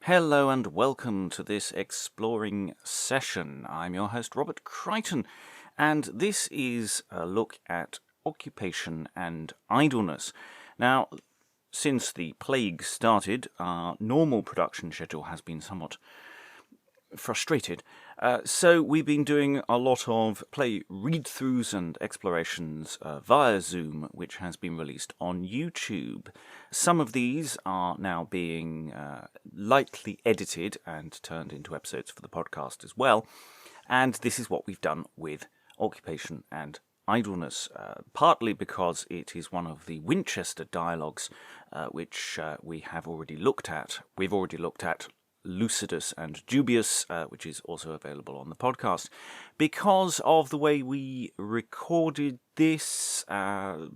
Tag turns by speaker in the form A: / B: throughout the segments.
A: Hello and welcome to this exploring session. I'm your host, Robert Crighton, and this is a look at occupation and idleness. Now, since the plague started, our normal production schedule has been somewhat frustrated. So we've been doing a lot of play read-throughs and explorations via Zoom, which has been released on YouTube. Some of these are now being lightly edited and turned into episodes for the podcast as well. And this is what we've done with Occupation and Idleness, partly because it is one of the Winchester Dialogues, which we have already looked at. We've already looked at Lucidus and Dubious, which is also available on the podcast. Because of the way we recorded this,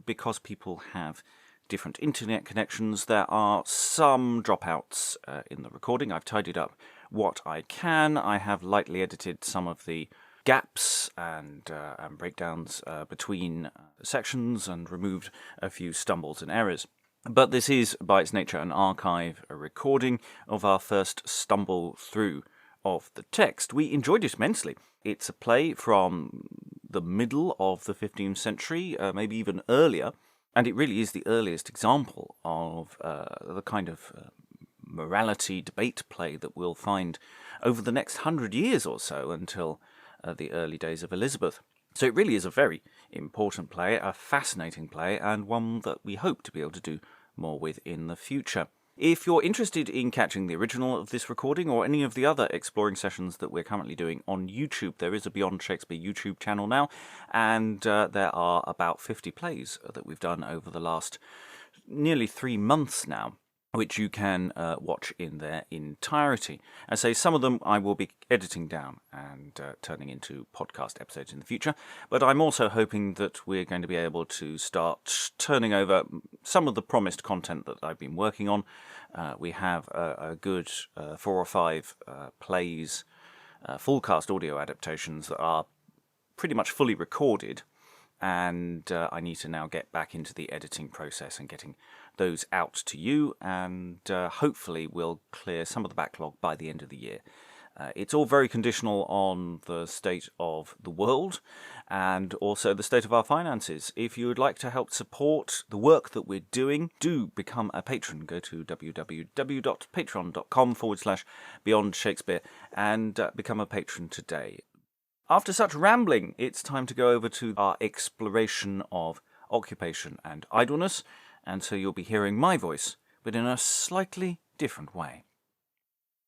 A: because people have different internet connections, there are some dropouts in the recording. I've tidied up what I can. I have lightly edited some of the gaps and breakdowns between sections and removed a few stumbles and errors. But this is, by its nature, an archive, a recording of our first stumble through of the text. We enjoyed it immensely. It's a play from the middle of the 15th century, maybe even earlier, and it really is the earliest example of the kind of morality debate play that we'll find over the next 100 years or so until the early days of Elizabeth. So it really is a very important play, a fascinating play, and one that we hope to be able to do more with in the future. If you're interested in catching the original of this recording or any of the other exploring sessions that we're currently doing on YouTube, there is a Beyond Shakespeare YouTube channel now, and there are about 50 plays that we've done over the last nearly 3 months now, which you can watch in their entirety. I say some of them I will be editing down and turning into podcast episodes in the future, but I'm also hoping that we're going to be able to start turning over some of the promised content that I've been working on. We have a good 4 or 5 plays, full cast audio adaptations that are pretty much fully recorded, and I need to now get back into the editing process and getting those out to you, and hopefully we'll clear some of the backlog by the end of the year. It's all very conditional on the state of the world and also the state of our finances. If you would like to help support the work that we're doing, do become a patron. Go to www.patreon.com/Beyond Shakespeare and become a patron today. After such rambling, it's time to go over to our exploration of occupation and idleness, and so you'll be hearing my voice, but in a slightly different way.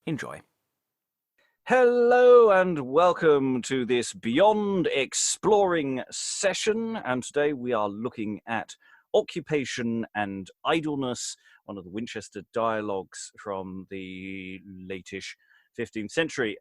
A: Enjoy. Hello and welcome to this Beyond Exploring session, and today we are looking at Occupation and Idleness, one of the Winchester Dialogues from the late-ish 15th century.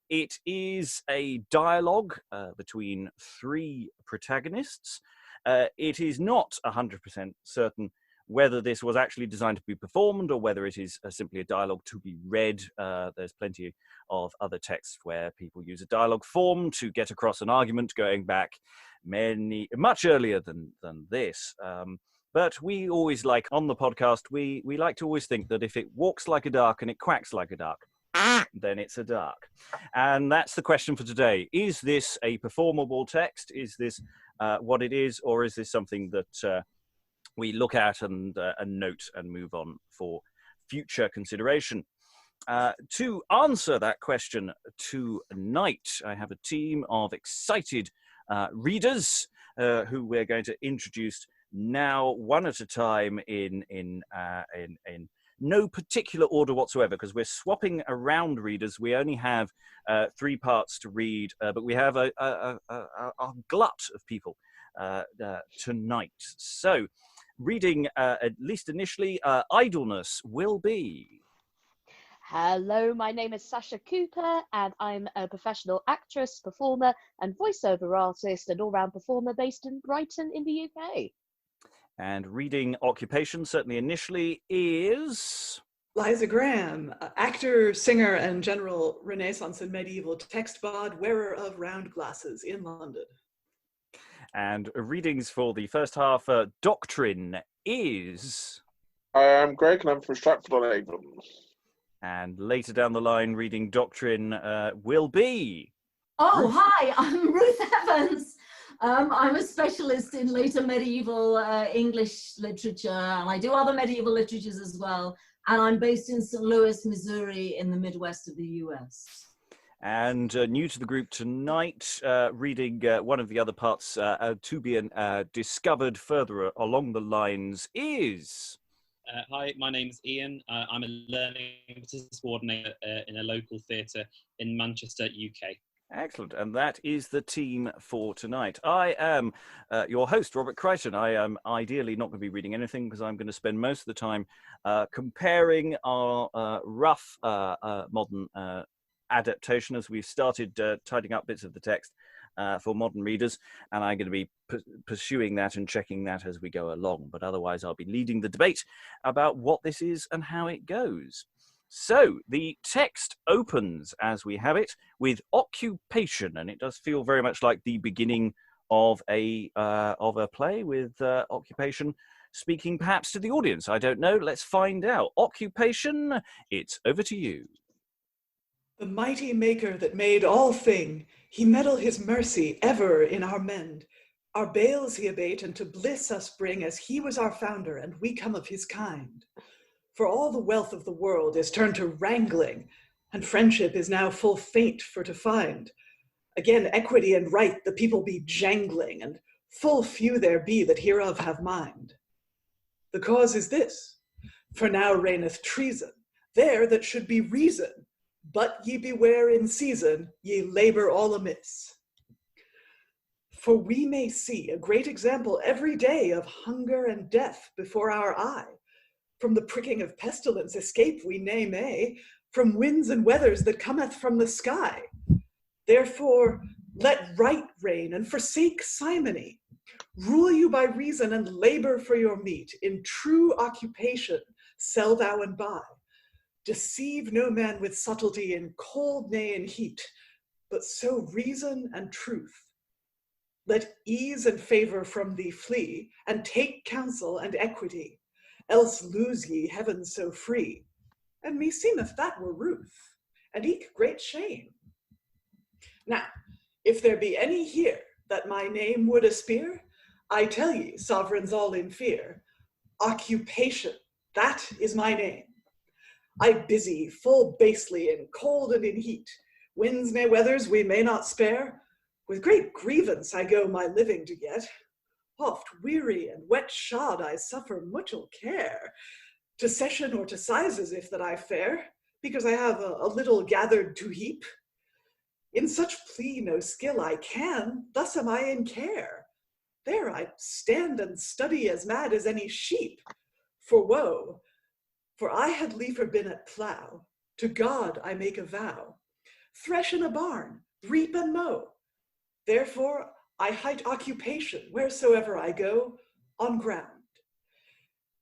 A: It is a dialogue between 3 protagonists. It is not 100% certain whether this was actually designed to be performed or whether it is simply a dialogue to be read. There's plenty of other texts where people use a dialogue form to get across an argument going back much earlier than this. But we always like, on the podcast, we like to always think that if it walks like a duck and it quacks like a duck, then it's a duck. And that's the question for today. Is this a performable text? Is this what it is, or is this something that we look at and note and move on for future consideration? To answer that question tonight, I have a team of excited readers who we're going to introduce now, one at a time, in no particular order whatsoever, because we're swapping around readers. We only have 3 parts to read, but we have a glut of people tonight. So, reading, at least initially, Idleness will be...
B: Hello, my name is Sascha Cooper, and I'm a professional actress, performer, and voiceover artist, and all-round performer based in Brighton in the UK.
A: And reading Occupation, certainly initially, is...
C: Liza Graham, actor, singer, and general Renaissance and medieval text bod, wearer of round glasses in London.
A: And readings for the first half, Doctrine is...
D: I'm Greg, and I'm from Stratford-on-Avon.
A: And later down the line, reading doctrine will be...
D: Oh,
A: Ruth.
D: hi, I'm Ruth Evans. I'm a specialist in later medieval English literature, and I do other medieval literatures as well. And I'm based in St. Louis, Missouri, in the Midwest of the US.
A: And new to the group tonight, reading one of the other parts to be discovered further along the lines is...
E: Hi, my name's Iain. I'm a learning participants coordinator in a local theatre in Manchester, UK.
A: Excellent, and that is the team for tonight. I am your host, Robert Crighton. I am ideally not going to be reading anything because I'm going to spend most of the time comparing our rough modern adaptation as we've started tidying up bits of the text for modern readers, and I'm going to be pursuing that and checking that as we go along. But otherwise, I'll be leading the debate about what this is and how it goes. So the text opens as we have it with occupation, and it does feel very much like the beginning of a play with occupation speaking perhaps to the audience. I don't know. Let's find out. Occupation, it's over to you.
C: The mighty maker that made all thing, he meddle his mercy ever in our mend. Our bales he abate and to bliss us bring, as he was our founder and we come of his kind. For all the wealth of the world is turned to wrangling, and friendship is now full faint for to find. Again, equity and right the people be jangling, and full few there be that hereof have mind. The cause is this, for now reigneth treason, there that should be reason, but ye beware in season, ye labor all amiss. For we may see a great example every day of hunger and death before our eye. From the pricking of pestilence escape we nay may, from winds and weathers that cometh from the sky. Therefore, let right reign and forsake simony. Rule you by reason and labor for your meat. In true occupation, sell thou and buy. Deceive no man with subtlety in cold, nay in heat, but sow reason and truth. Let ease and favor from thee flee, and take counsel and equity. Else lose ye heaven so free. And meseemeth that were Ruth, and eke great shame. Now, if there be any here that my name would aspear, I tell ye, sovereigns all in fear, occupation, that is my name. I busy full basely in cold and in heat, winds ne weathers we may not spare. With great grievance I go my living to get. Oft weary and wet shod I suffer muchel care, to session or to sizes if that I fare, because I have a little gathered to heap. In such plea no skill I can, thus am I in care. There I stand and study as mad as any sheep. For woe, for I had liefer been at plough, to God I make a vow, thresh in a barn, reap and mow. Therefore I height occupation wheresoever I go, on ground.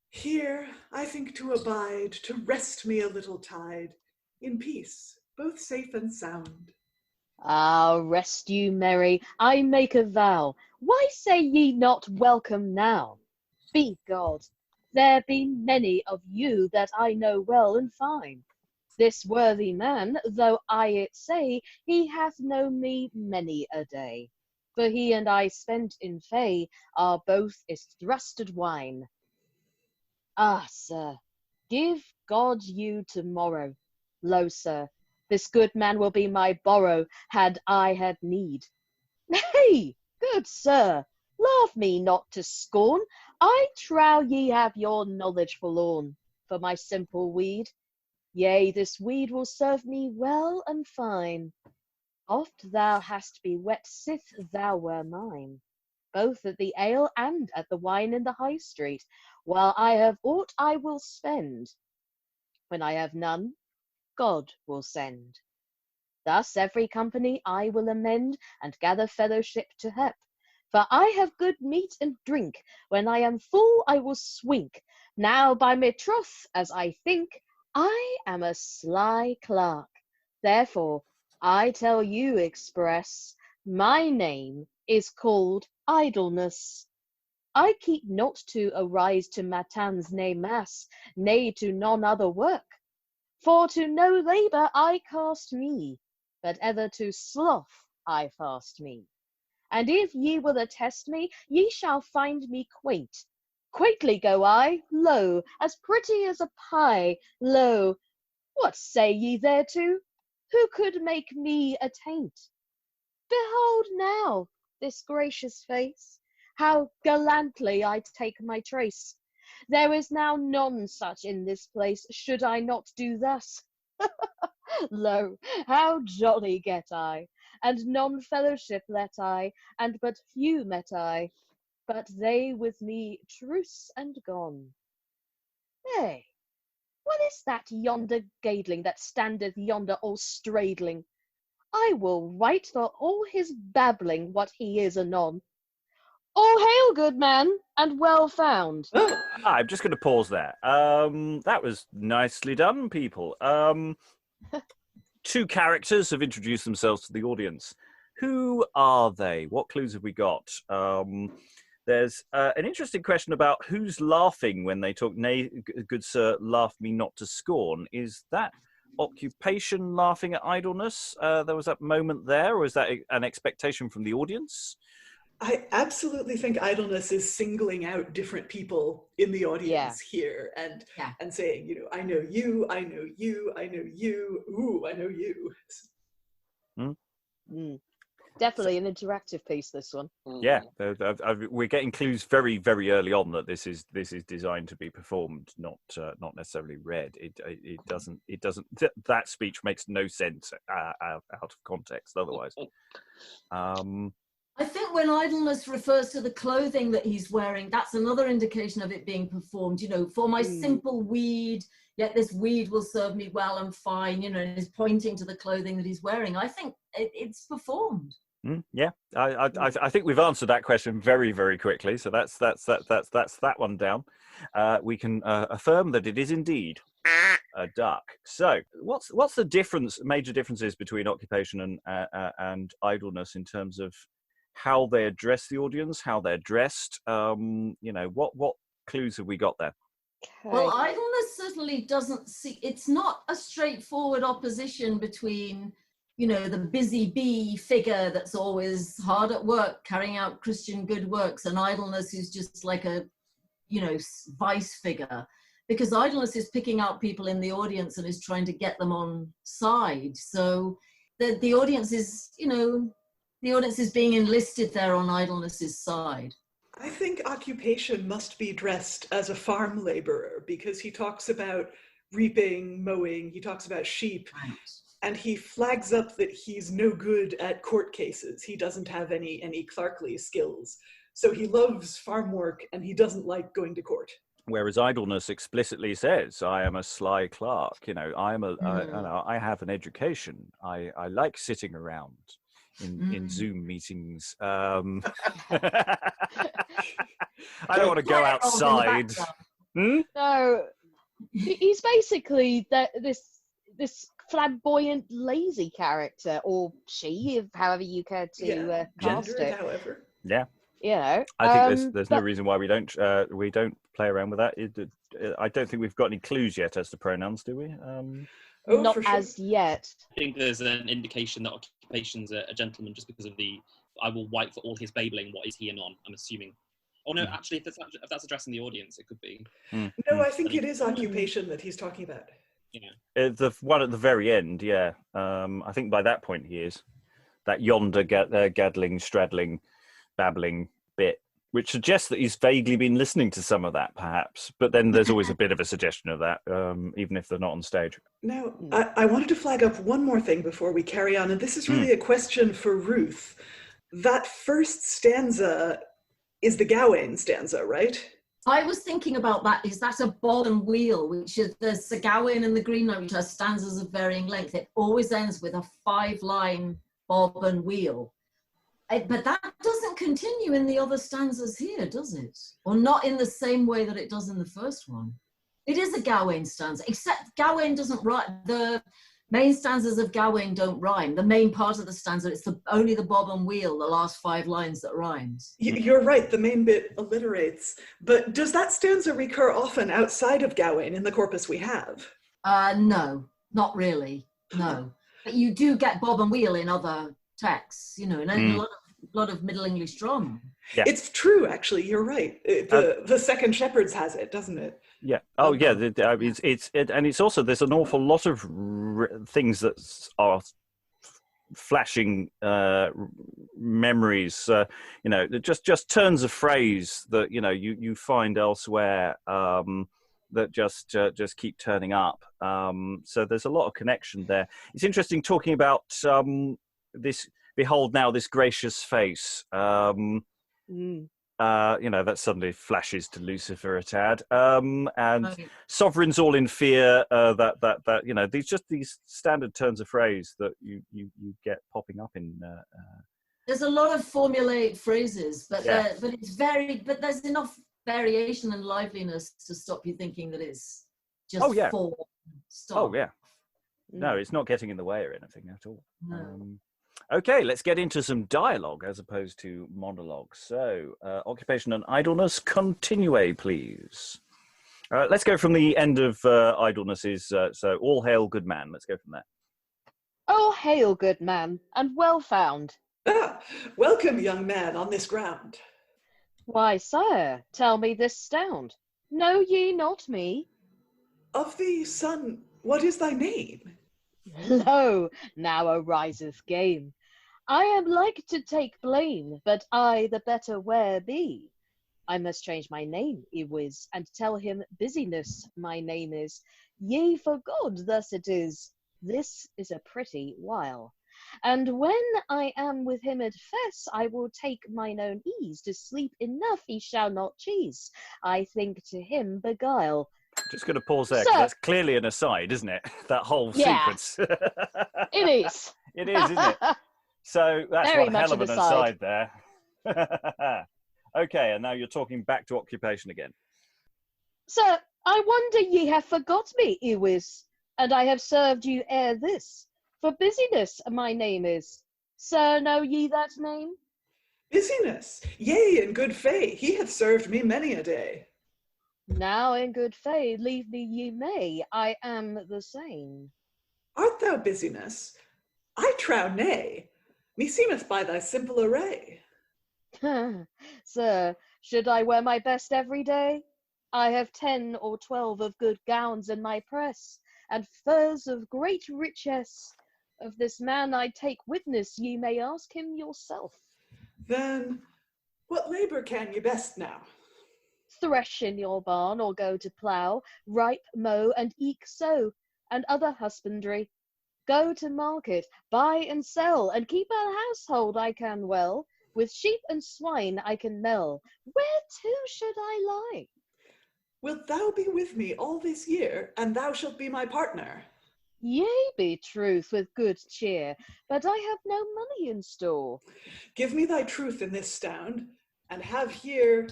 C: Here I think to abide, to rest me a little tide, in peace, both safe and sound.
B: Ah, rest you merry, I make a vow. Why say ye not welcome now? Be God, there be many of you that I know well and fine. This worthy man, though I it say, he hath known me many a day. For he and I spent in fay are both is thrusted wine. Ah, sir, give God you tomorrow. Lo, sir, this good man will be my borrow, had I had need. Nay, good sir, laugh me not to scorn. I trow ye have your knowledge forlorn, for my simple weed. Yea, this weed will serve me well and fine. Oft thou hast be wet sith thou were mine, both at the ale and at the wine in the high street, while I have aught I will spend. When I have none, God will send. Thus every company I will amend, and gather fellowship to help. For I have good meat and drink, when I am full I will swink. Now by my troth, as I think, I am a sly clerk. Therefore I tell you express, my name is called Idleness. I keep not to arise to matins ne mass, nay to none other work. For to no labour I cast me, but ever to sloth I fast me. And if ye will attest me, ye shall find me quaint. Quaintly go I, lo, as pretty as a pie, lo. What say ye thereto? Who could make me a taint? Behold now this gracious face, how gallantly I take my trace. There is now none such in this place, should I not do thus. Lo, how jolly get I, and none fellowship let I, and but few met I, but they with me truce and gone. Hey, what is that yonder gadling that standeth yonder all stradling? I will write for all his babbling what he is anon. All hail, good man, and well found.
C: Oh,
A: I'm just going to pause there. That was nicely done, people. Two characters have introduced themselves to the audience. Who are they? What clues have we got? There's an interesting question about who's laughing when they talk, nay, good sir, laugh me not to scorn. Is that Occupation laughing at idleness? There was that moment there, or is that an expectation from the audience?
C: I absolutely think idleness is singling out different people in the audience here and saying, you know, I know you, I know you, I know you, ooh, I know you.
B: Definitely an interactive piece, this one.
A: Yeah, we're getting clues very, very early on that this is designed to be performed, not necessarily read. It doesn't. That speech makes no sense out of context otherwise.
D: I think when idleness refers to the clothing that he's wearing, that's another indication of it being performed. You know, for my simple weed, yet this weed will serve me well and fine. You know, and he's pointing to the clothing that he's wearing. I think it's performed.
A: Yeah, I think we've answered that question very, very quickly. So that's that one down. We can affirm that it is indeed a duck. So what's the difference? Major differences between occupation and idleness in terms of how they address the audience, how they're dressed. You know, what clues have we got there?
D: Well, idleness certainly doesn't see. It's not a straightforward opposition between, you know, the busy bee figure that's always hard at work carrying out Christian good works, and idleness is just like a, you know, vice figure, because idleness is picking out people in the audience and is trying to get them on side. So the audience is, you know, the audience is being enlisted there on idleness's side.
C: I think occupation must be dressed as a farm laborer, because he talks about reaping, mowing, he talks about sheep.
D: Right.
C: And he flags up that he's no good at court cases. He doesn't have any clerkly skills. So he loves farm work and he doesn't like going to court.
A: Whereas idleness explicitly says, I am a sly clerk. You know, I have an education. I like sitting around in Zoom meetings. I don't want to go outside.
B: No, he's basically this flamboyant, lazy character, or she, however you care to cast
C: gender,
B: it.
C: however.
A: Yeah.
B: You know,
A: I think there's no reason why we don't play around with that. I don't think we've got any clues yet as to pronouns, do we?
B: Not as yet.
E: I think there's an indication that occupation's a gentleman just because of the I will wipe for all his babbling. What is he anon? I'm assuming. Oh no, actually, if that's addressing the audience, it could be.
C: No, I think it is occupation that he's talking about.
E: Yeah.
A: The one at the very end, yeah. I think by that point he is. That yonder gaddling, straddling, babbling bit, which suggests that he's vaguely been listening to some of that, perhaps. But then there's always a bit of a suggestion of that, even if they're not on stage.
C: Now, I wanted to flag up one more thing before we carry on, and this is really a question for Ruth. That first stanza is the Gawain stanza, right?
D: I was thinking about that. Is that a bob and wheel, which is the Sir Gawain and the Green Knight, which are stanzas of varying length. It always ends with a 5-line bob and wheel. But that doesn't continue in the other stanzas here, does it? Or not in the same way that it does in the first one. It is a Gawain stanza, except Gawain doesn't rhyme. The main stanzas of Gawain don't rhyme. The main part of the stanza, it's only the bob and wheel, the last 5 lines that rhymes.
C: You're right, the main bit alliterates. But does that stanza recur often outside of Gawain in the corpus we have?
D: No. Not really, no. But you do get bob and wheel in other texts, you know, and a lot of Middle English drum.
A: Yeah.
C: It's true, actually. You're right. The Second Shepherds has it, doesn't it?
A: Yeah. Oh, yeah. And it's also, there's an awful lot of things that are flashing memories. You know, just turns of phrase that you find elsewhere that just keep turning up. So there's a lot of connection there. It's interesting talking about this. Behold now this gracious face. That suddenly flashes to Lucifer a tad, and
D: Right.
A: sovereigns all in fear. These standard turns of phrase that you get popping up in.
D: There's a lot of formulaic phrases, but
A: Yeah.
D: but there's enough variation and liveliness to stop you thinking that it's just form stuff.
A: Oh yeah. No, it's not getting in the way or anything at all.
D: No.
A: Okay, let's get into some dialogue as opposed to monologue. So, Occupation and Idleness, continue, please. Let's go from the end of Idleness is, so all hail good man. Let's go from there.
B: Oh, hail, good man, and well found.
C: Ah, welcome, young man, on this ground.
B: Why, sire, tell me this stound. Know ye not me?
C: Of thee, son, what is thy name?
B: Lo, now ariseth game. I am like to take blame, but I the better where be. I must change my name, Iwiz, and tell him busyness my name is. Yea, for God, thus it is. This is a pretty while. And when I am with him at fess, I will take mine own ease. To sleep enough he shall not cheese. I think to him beguile.
A: Just going to pause there, because that's clearly an aside, isn't it? That whole sequence.
B: It is.
A: It is, isn't it? So that's
B: Very
A: one
B: much
A: hell of
B: an
A: an aside there. Okay, and now you're talking back to Occupation again.
B: Sir, I wonder ye have forgot me, Iwiz, and I have served you ere this. For busyness my name is. Sir, know ye that name?
C: Busyness, yea, in good faith, he hath served me many a day.
B: Now in good faith leave me ye may, I am the same.
C: Art thou busyness? I trow nay. Meseemeth by thy simple array.
B: Sir, should I wear my best every day? I have 10 or 12 of good gowns in my press, and furs of great richess. Of this man I take witness, ye may ask him yourself.
C: Then, what labour can ye best now?
B: Thresh in your barn, or go to plough, ripe, mow, and eke sow, and other husbandry. Go to market, buy and sell, and keep our household I can well. With sheep and swine I can mell. Where to should I lie?
C: Wilt thou be with me all this year, and thou shalt be my partner?
B: Yea, be truth with good cheer, but I have no money in store.
C: Give me thy truth in this stound, and have here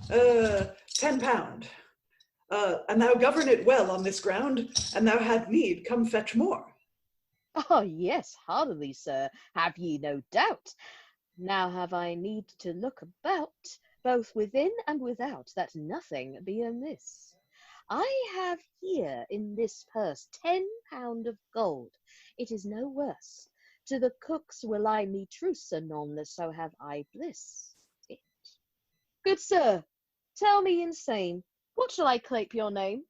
C: £10. And thou govern it well on this ground, and thou had need, come fetch more.
B: Oh, yes, heartily, sir, have ye no doubt. Now have I need to look about, both within and without, that nothing be amiss. I have here in this purse £10 of gold. It is no worse. To the cooks will I me truce anon, so have I bliss. It. Good sir, tell me insane, what shall I clape your name?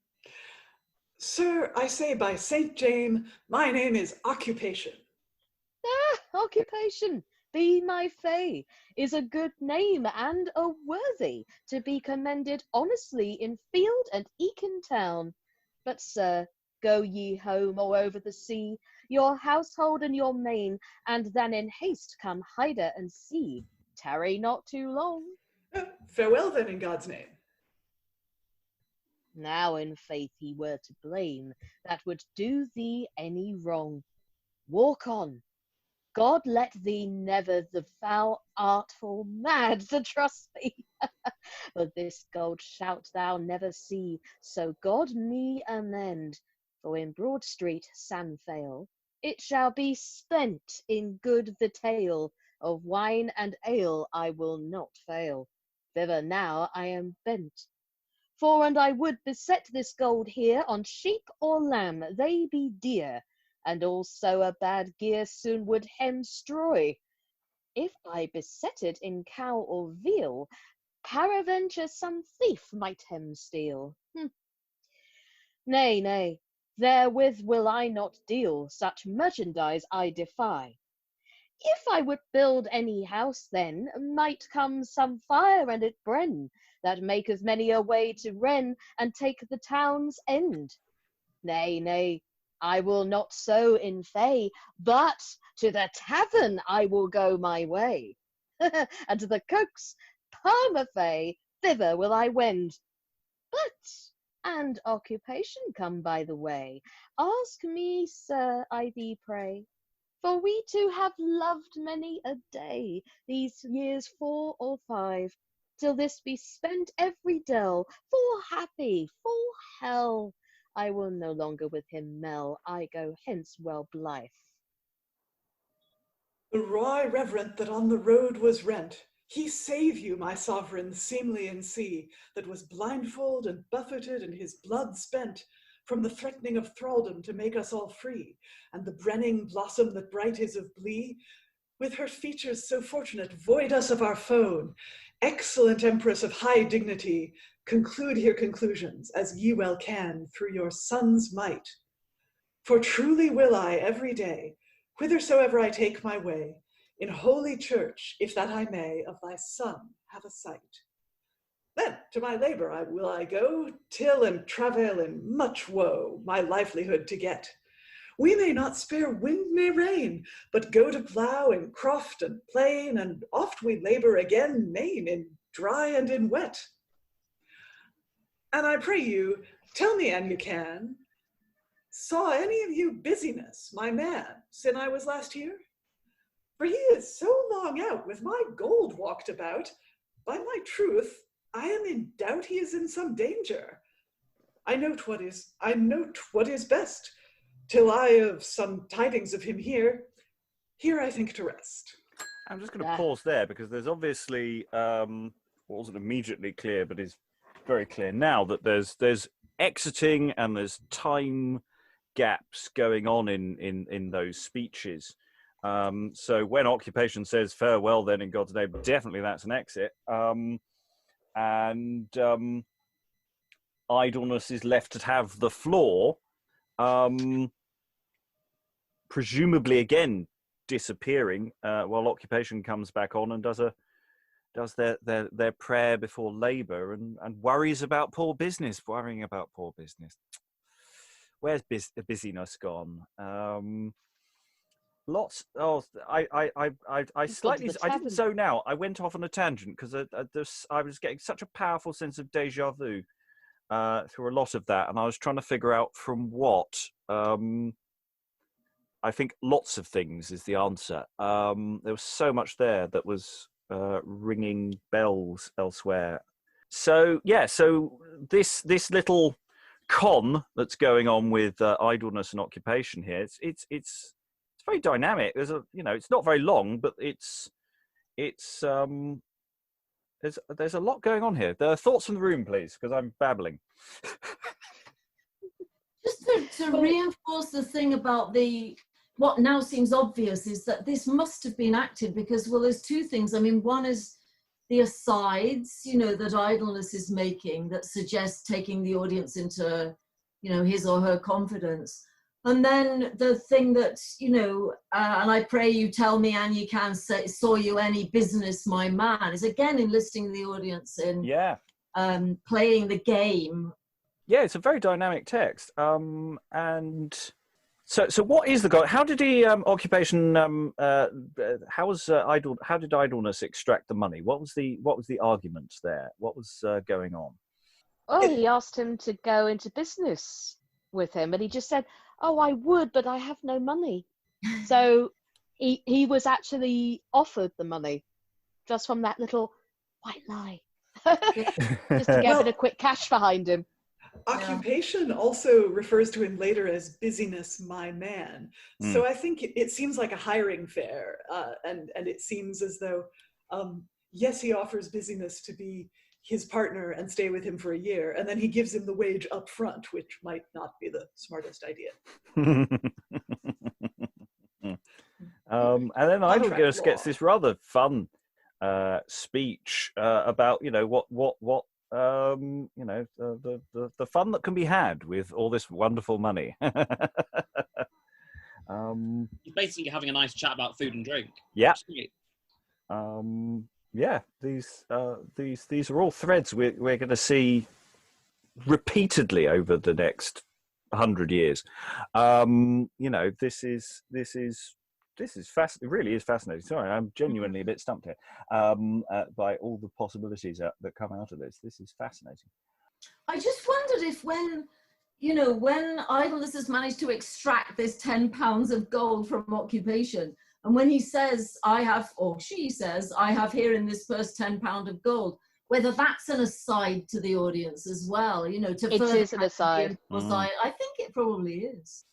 C: Sir, I say by Saint James, my name is Occupation.
B: Ah, Occupation, be my fay, is a good name and a worthy to be commended honestly in field and eke in town. But sir, go ye home or over the sea, your household and your main, and then in haste come hider and see. Tarry not too long.
C: Farewell then in God's name.
B: Now in faith he were to blame that would do thee any wrong. Walk on. God let thee never the foul artful mad to trust me. But this gold shalt thou never see, so God me amend. For in Broad Street, Sanfail, it shall be spent in good vitail. Of wine and ale I will not fail. Thither now I am bent. For and I would beset this gold here on sheep or lamb, they be dear, and also a bad gear soon would hem stroy. If I beset it in cow or veal, paraventure some thief might hem steal. Nay, nay, therewith will I not deal, such merchandise I defy. If I would build any house, then might come some fire and it brenn, that maketh many a way to ren and take the town's end. Nay, nay, I will not so in fay, but to the tavern I will go my way, and to the Coke's Permafay, thither will I wend. But, and occupation come by the way, ask me, sir, I thee pray, for we two have loved many a day, these years 4 or 5, till this be spent every dell, full happy, full hell. I will no longer with him mell, I go hence well blithe.
C: The roy reverent that on the road was rent, he save you, my sovereign, seemly in sea, that was blindfold and buffeted and his blood spent, from the threatening of thraldom to make us all free, and the brenning blossom that bright is of blee, with her features so fortunate, void us of our foe. Excellent empress of high dignity, conclude here conclusions, as ye well can, through your son's might. For truly will I every day, whithersoever I take my way, in holy church, if that I may, of thy son have a sight. Then to my labour will I go, till and travail in much woe, my livelihood to get. We may not spare wind nor rain, but go to plough in croft and plain, and oft we labour again main in dry and in wet. And I pray you, tell me an you can, saw any of you busyness, my man, sin I was last here? For he is so long out with my gold walked about, by my truth, I am in doubt he is in some danger. I note what is best, till I of some tidings of him hear, here I think to rest.
A: I'm just going to pause there because there's obviously wasn't immediately clear, but is very clear now that there's exiting and there's time gaps going on in those speeches. So when occupation says farewell, then in God's name, definitely that's an exit. And idleness is left to have the floor, presumably again disappearing, while occupation comes back on and does their prayer before labour and worries about poor business, worrying about poor business. Where's busyness gone? Lots. Oh, I didn't zone out. I went off on a tangent because I was getting such a powerful sense of déjà vu through a lot of that, and I was trying to figure out from what. I think lots of things is the answer. There was so much there that was ringing bells elsewhere. So yeah, so this little con that's going on with idleness and occupation here, it's very dynamic. There's it's not very long, but there's a lot going on here. There are thoughts from the room, please, because I'm babbling.
D: Just to reinforce the thing about what now seems obvious is that this must have been acted because, well, there's two things. I mean, one is the asides, that idleness is making that suggests taking the audience into, his or her confidence. And then the thing that, and I pray you tell me, and you can say, saw you any business, my man, is again enlisting the audience in playing the game.
A: Yeah, it's a very dynamic text. And so what is the goal? How did he occupation? How did idleness extract the money? What was the argument there? What was going on?
B: Oh, he asked him to go into business with him, and he just said, "Oh, I would, but I have no money." So he was actually offered the money just from that little white lie, just to get a bit of quick cash behind him.
C: Occupation also refers to him later as busyness, my man. So I think it seems like a hiring fair, and it seems as though, yes, he offers busyness to be his partner and stay with him for a year, and then he gives him the wage up front, which might not be the smartest idea.
A: And then Idleness
C: law.
A: gets this rather fun speech about, you know, what you know, the fun that can be had with all this wonderful money.
E: He's basically having a nice chat about food and drink.
A: Yeah.
E: Which
A: Yeah, these are all threads we're going to see repeatedly over the next 100 years. You know, this is fascinating. It really is fascinating. Sorry, I'm genuinely a bit stumped here by all the possibilities that come out of this. This is fascinating.
D: I just wondered if when Idleness has managed to extract this 10 pounds of gold from Occupation, and when he says, I have, or she says, I have here in this purse 10 pound of gold, whether that's an aside to the audience as well, you know, to
B: It
D: further
B: is an aside.
D: I think it probably is.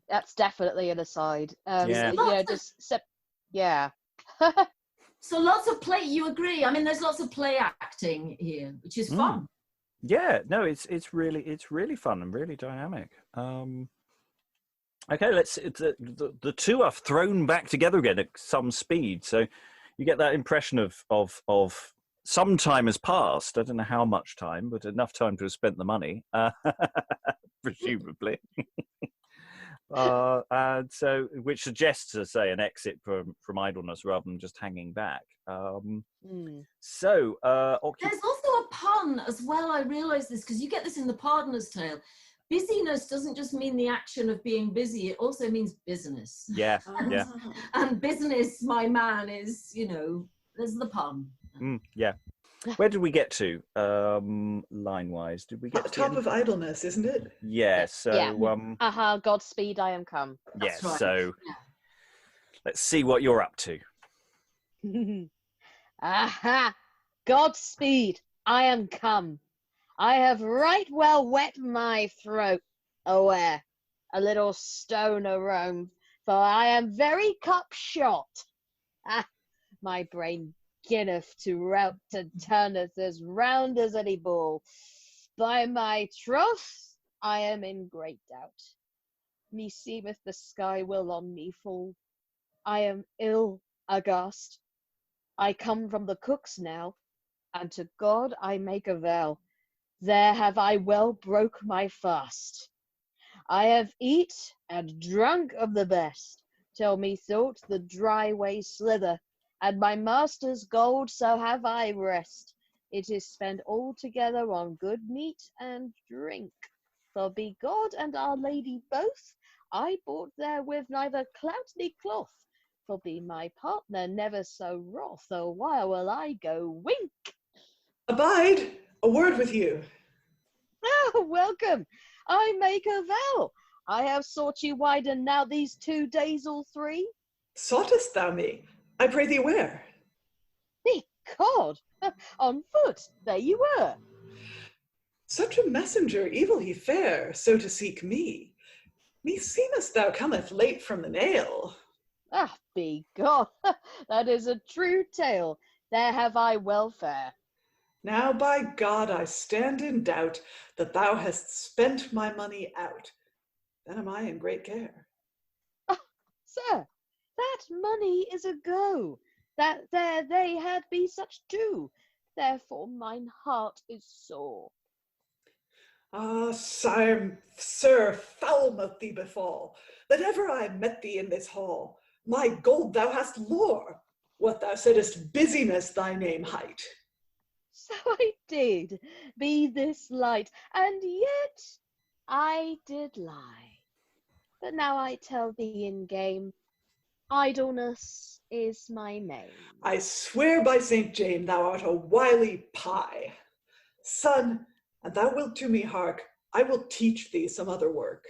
B: That's definitely an aside.
A: Yeah.
B: Yeah.
D: So lots of play, you agree? I mean, there's lots of play acting here, which is fun.
A: Yeah, no, it's really fun and really dynamic. Okay, the two are thrown back together again at some speed, so you get that impression of some time has passed. I don't know how much time, but enough time to have spent the money, presumably. And so, which suggests, as I say, an exit from idleness rather than just hanging back. So,
D: there's also a pun as well. I realise this because you get this in the Pardoner's Tale. Busyness doesn't just mean the action of being busy; it also means business.
A: Yeah, yeah.
D: And business, my man, is, you know, there's the pun.
A: Yeah. Where did we get to, line-wise? Did we get to
C: top of idleness, isn't it?
A: Yeah. So,
B: Aha, Godspeed, I am come.
A: Yeah.
D: That's right.
A: So, let's see what you're up to.
B: Aha, Godspeed, I am come. I have right well wet my throat, aware, a little stone aroam, for I am very cup shot. Ah, my brain ginneth to rout and turneth as round as any ball. By my troth, I am in great doubt. Meseemeth the sky will on me fall. I am ill, aghast. I come from the cook's now, and to God I make a vow. There have I well broke my fast. I have eat and drunk of the best, till methought the dry way slither, and my master's gold so have I rest. It is spent altogether on good meat and drink. For be God and Our Lady both, I bought therewith neither clout ni cloth. For be my partner never so wroth, a while will I go wink.
C: Abide, a word with you.
B: Ah, welcome. I make a vow. I have sought you widen now these 2 days all three.
C: Soughtest thou me? I pray thee where?
B: Ecod, on foot, there you were.
C: Such a messenger, evil he fare, so to seek me. Meseemest thou cometh late from the nail.
B: Ah, be God, that is a true tale. There have I welfare.
C: Now by God I stand in doubt that thou hast spent my money out. Then am I in great care.
B: Sir, that money is a go. That there they had be such too. Therefore mine heart is sore.
C: Ah, sir, foul mote thee befall, that ever I met thee in this hall. My gold thou hast lore. What thou saidest, busyness thy name hight.
B: So I did, be this light, and yet I did lie. But now I tell thee in game, idleness is my name.
C: I swear by Saint Jane thou art a wily pie. Son, and thou wilt to me hark, I will teach thee some other work.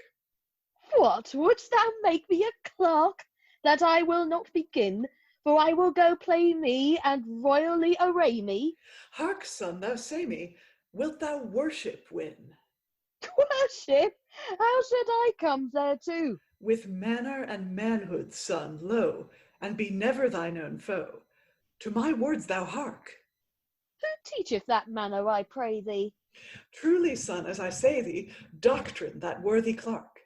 B: What, wouldst thou make me a clerk? That I will not begin, for I will go play me and royally array me.
C: Hark, son, thou say me, wilt thou worship win?
B: Worship? How should I come thereto?
C: With manner and manhood, son, lo, and be never thine own foe. To my words thou hark.
B: Who teacheth that manner, I pray thee?
C: Truly, son, as I say thee, doctrine, that worthy clerk.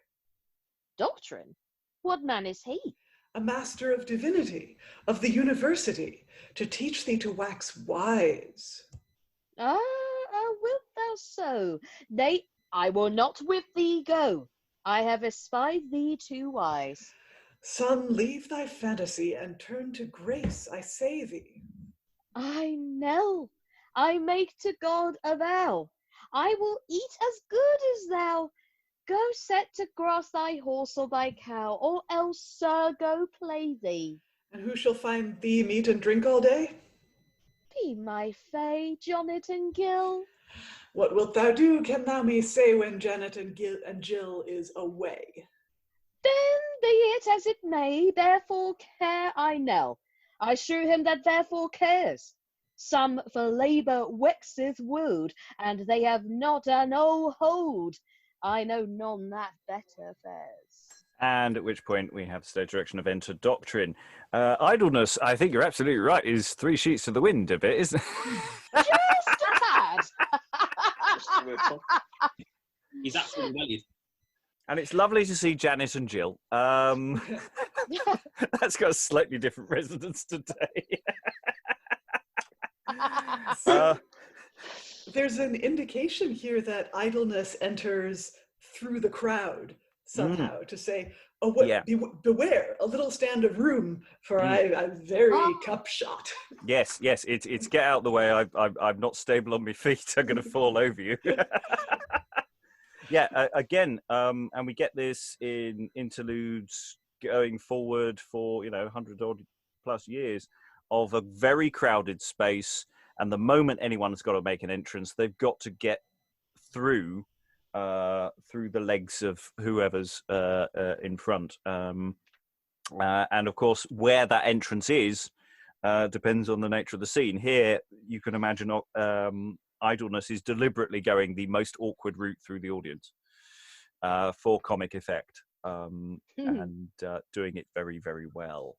B: Doctrine? What man is he?
C: A master of divinity, of the university, to teach thee to wax wise.
B: Ah, wilt thou so? Nay, I will not with thee go. I have espied thee too wise.
C: Son, leave thy fantasy and turn to grace, I say thee.
B: I knell, I make to God a vow. I will eat as good as thou. Go set to grass thy horse or thy cow, or else, sir, go play thee.
C: And who shall find thee meat and drink all day?
B: Be my fay, Jonnet and Gill.
C: What wilt thou do, can thou me say, when Janet and Jill is away?
B: Then be it as it may, therefore care I knell. I shew him that therefore cares. Some for labour waxeth wooed, and they have not an hold. I know none that better fares.
A: And at which point we have stage direction of enter doctrine. Idleness, I think you're absolutely right, is 3 sheets to the wind a bit, isn't it?
B: Just a tad.
F: Just a little.
E: He's absolutely valued.
A: And it's lovely to see Janice and Jill. That's got a slightly different resonance today.
C: There's an indication here that idleness enters through the crowd somehow to say, oh, beware, a little stand of room, for I'm very cup shot.
A: Yes, it's get out the way. I'm not stable on my feet. I'm going to fall over you. Again, and we get this in interludes going forward for 100 odd plus years of a very crowded space, and the moment anyone's got to make an entrance, they've got to get through the legs of whoever's in front, and of course where that entrance is depends on the nature of the scene. Here you can imagine idleness is deliberately going the most awkward route through the audience for comic effect, and doing it very, very well.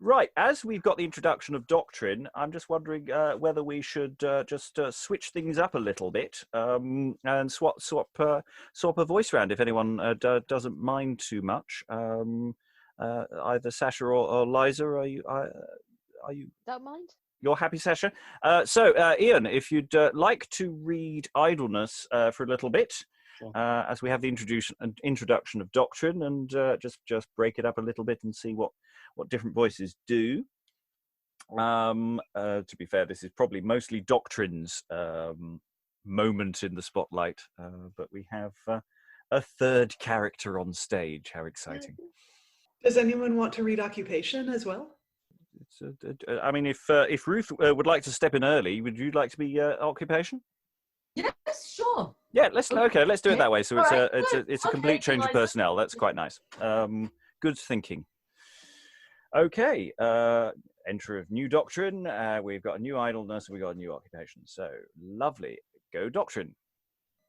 A: Right, as we've got the introduction of doctrine, I'm just wondering whether we should just switch things up a little bit and swap a voice round if anyone doesn't mind too much. Either Sascha or Liza, are you?
B: Don't mind.
A: You're happy, Sascha? So, Iain, if you'd like to read Idleness for a little bit,
E: Sure.
A: as we have the introduction of doctrine, and just break it up a little bit and see what different voices do. To be fair, this is probably mostly doctrine's moment in the spotlight, but we have a third character on stage. How exciting!
C: Does anyone want to read Occupation as well?
A: I mean, if Ruth would like to step in early, would you like to be Occupation?
D: Yes, sure.
A: Yeah, let's do it that way. So it's a complete change of
D: Liza.
A: personnel. That's quite nice. Good thinking. Okay, entry of new doctrine. We've got a new idleness. We've got a new occupation. So lovely. Go doctrine.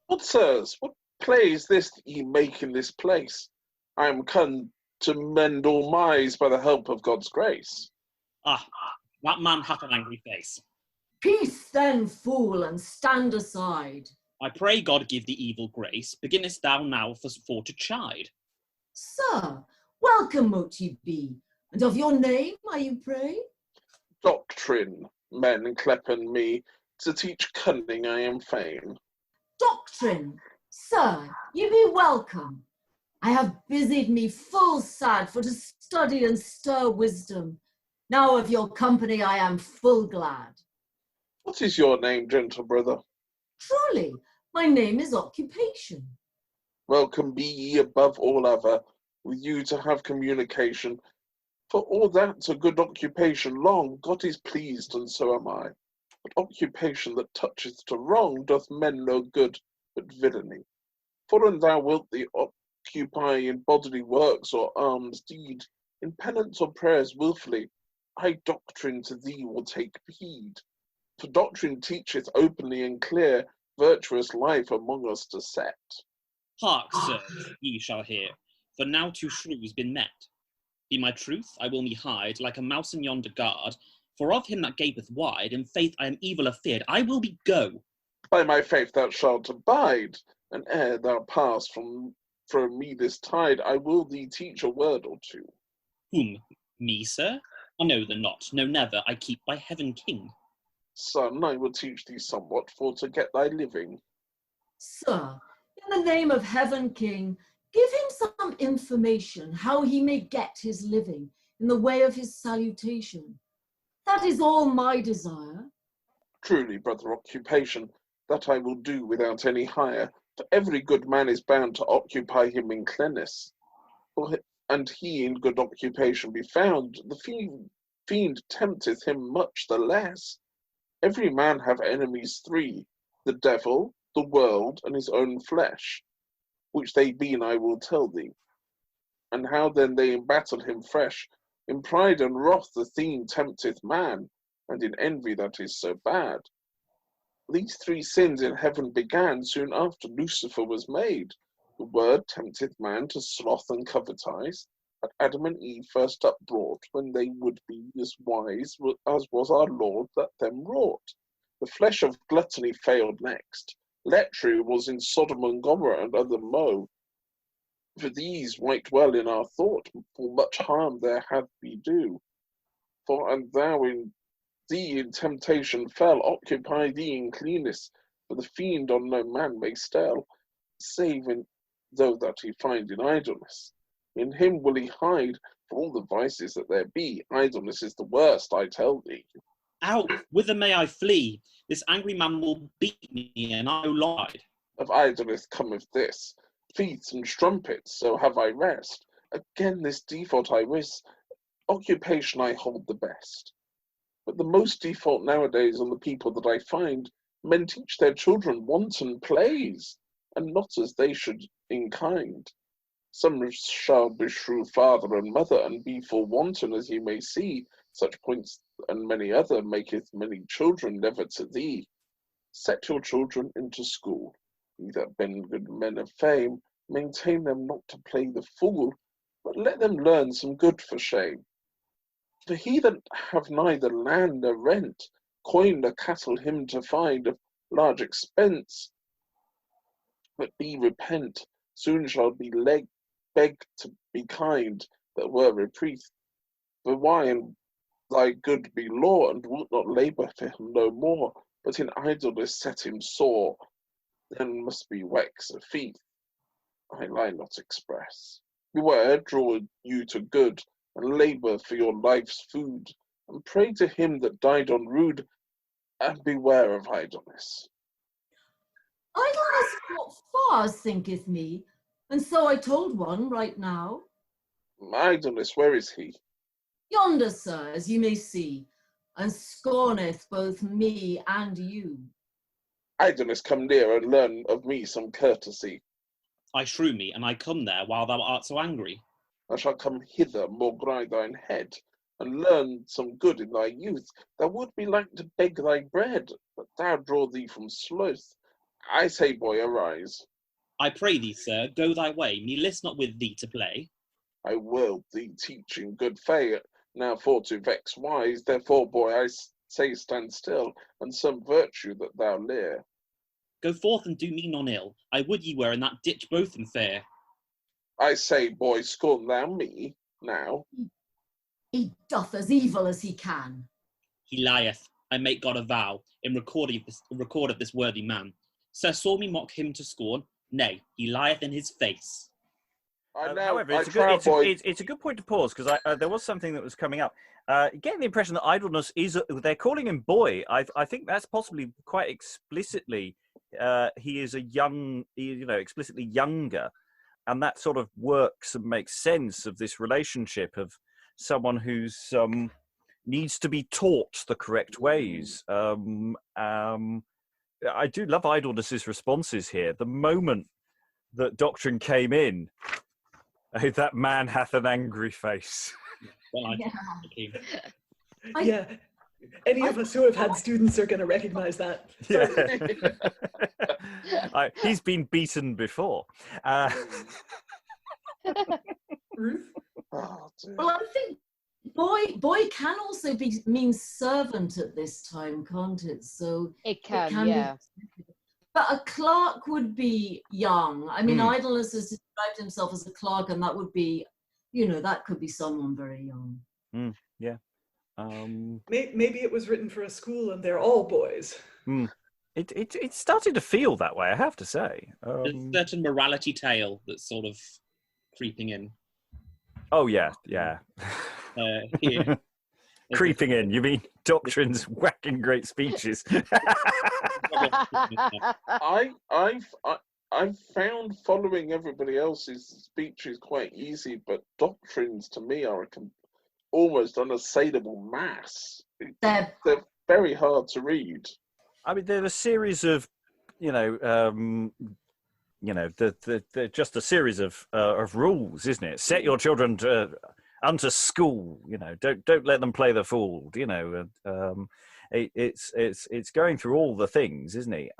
F: Good sirs, what play is this that ye make in this place? I am come to mend all mize by the help of God's grace.
E: Ah, that man hath an angry face.
D: Peace then, fool, and stand aside.
E: I pray God give thee evil grace. Beginnest thou now for to chide?
D: Sir, welcome mote ye be, and of your name, I you pray?
F: Doctrine, men clepen me, to teach cunning I am fain.
D: Doctrine, sir, ye be welcome. I have busied me full sad for to study and stir wisdom. Now of your company I am full glad.
F: What is your name, gentle brother?
D: Truly, my name is Occupation.
F: Welcome be ye above all other, with you to have communication. For all that's a good occupation long, God is pleased, and so am I. But occupation that toucheth to wrong doth men no good, but villainy. For an thou wilt thee occupy in bodily works or alms deed, in penance or prayers wilfully, I doctrine to thee will take heed. For doctrine teacheth openly and clear, virtuous life among us to set.
E: Hark, sirs, ye shall hear, for now 2 shrews been met. Be my truth, I will me hide, like a mouse in yonder guard, for of him that gapeth wide, in faith I am evil afeard, I will be go.
F: By my faith thou shalt abide, and ere thou pass from me this tide, I will thee teach a word or two.
E: Whom? Me, sir? I know the not, no never, I keep by heaven king.
F: Son, I will teach thee somewhat for to get thy living.
D: Sir, in the name of heaven king, give him some information how he may get his living in the way of his salutation. That is all my desire.
F: Truly, brother Occupation, that I will do without any hire, for every good man is bound to occupy him in cleanness. And he in good occupation be found, the fiend tempteth him much the less. Every man have enemies three, the devil, the world, and his own flesh, which they been I will tell thee. And how then they embattle him fresh, in pride and wrath the fiend tempteth man, and in envy that is so bad. These three sins in heaven began soon after Lucifer was made. The word tempteth man to sloth and covetize, that Adam and Eve first upbrought, when they would be as wise as was our Lord that them wrought. The flesh of gluttony failed next. Lechery was in Sodom and Gomorrah and other moe. For these wite well in our thought, for much harm there hath be do. For and thou in thee in temptation fell, occupy thee in cleanness, for the fiend on no man may stell, save in though that he find in idleness. In him will he hide, for all the vices that there be, idleness is the worst, I tell thee.
E: Out, whither may I flee? This angry man will beat me, and I lied.
F: Of idleness cometh this, feasts and strumpets, so have I rest. Again this default I wish, occupation I hold the best. But the most default nowadays on the people that I find, men teach their children wanton plays, and not as they should in kind. Some shall beshrew father and mother, and be for wanton, as ye may see. Such points and many other maketh many children never to thee. Set your children into school. Ye that been good men of fame, maintain them not to play the fool, but let them learn some good for shame. For he that have neither land nor rent, coin nor cattle him to find of large expense, but be repent, soon shall be begged to be kind, that were reprieve. For why in thy good be law, and wilt not labour for him no more, but in idleness set him sore, then must be wex of feet. I lie not express. Beware, draw you to good, and labour for your life's food, and pray to him that died on rude, and beware of idleness.
D: Idleness not far, thinketh me, and so I told one right now.
F: Idleness, where is he?
D: Yonder, sir, as you may see, and scorneth both me and you.
F: Idleness, come near and learn of me some courtesy.
E: I shrew me, and I come there while thou art so angry.
F: Thou shalt come hither, more grind thine head, and learn some good in thy youth. Thou would be like to beg thy bread, but thou draw thee from sloth. I say, boy, arise.
E: I pray thee, sir, go thy way, me list not with thee to play.
F: I will thee teach in good faith, now for to vex wise. Therefore, boy, I say stand still, and some virtue that thou lear.
E: Go forth and do me none ill. I would ye were in that ditch both in fair.
F: I say, boy, scorn thou me now.
D: He doth as evil as he can.
E: He lieth. I make God a vow, in record of this worthy man. Sir saw me mock him to scorn. Nay, he lieth in his face.
A: However, it's a good point to pause, because there was something that was coming up. Getting the impression that idleness is, they're calling him boy. I think that's possibly quite explicitly, he is a young, explicitly younger. And that sort of works and makes sense of this relationship of someone who's needs to be taught the correct ways. I do love Idleness's responses here. The moment that Doctrine came in, that man hath an angry face.
E: Well,
C: Yeah. Any of us who have had students are going to recognize that.
A: Yeah. He's been beaten before.
C: Ruth?
F: Oh
D: Well, I think boy can also mean servant at this time, can't it? So
B: It can,
D: can
B: yeah.
D: be. But a clerk would be young. I mean,
A: Hmm.
D: Idleness has described himself as a clerk, and that would be, that could be someone very young.
A: Yeah.
C: Maybe it was written for a school and they're all boys.
A: It started to feel that way, I have to say.
E: There's a certain morality tale that's sort of creeping in.
A: Oh yeah.
E: Here.
A: Creeping in. You mean doctrines whacking great speeches?
F: I've found following everybody else's speeches quite easy, but doctrines to me are almost unassailable mass. They're very hard to read.
A: I mean, they're a series of, they're just a series of rules, isn't it? Set your children unto school. Don't let them play the fool. It's going through all the things, isn't it?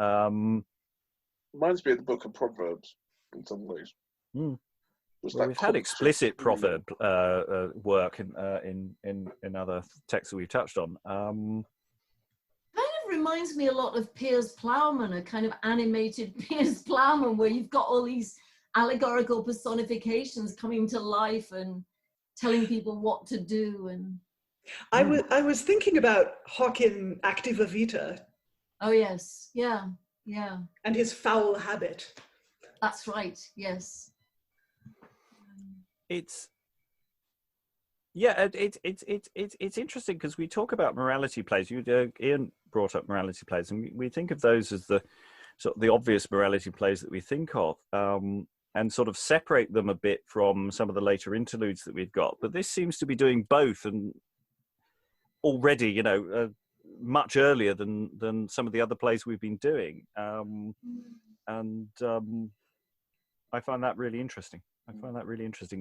F: Reminds me of the Book of Proverbs in some ways.
A: Well, we've had explicit proverb work in other texts that we've touched on.
D: Kind of reminds me a lot of Piers Plowman, a kind of animated Piers Plowman, where you've got all these allegorical personifications coming to life and telling people what to do. And
C: I was thinking about Hawkin Activa Vita.
D: Oh yes, yeah.
C: And his foul habit.
D: That's right. Yes.
A: It's interesting because we talk about morality plays. Iain brought up morality plays, and we think of those as the sort of the obvious morality plays that we think of, and sort of separate them a bit from some of the later interludes that we've got. But this seems to be doing both, and already, much earlier than some of the other plays we've been doing, and I find that really interesting.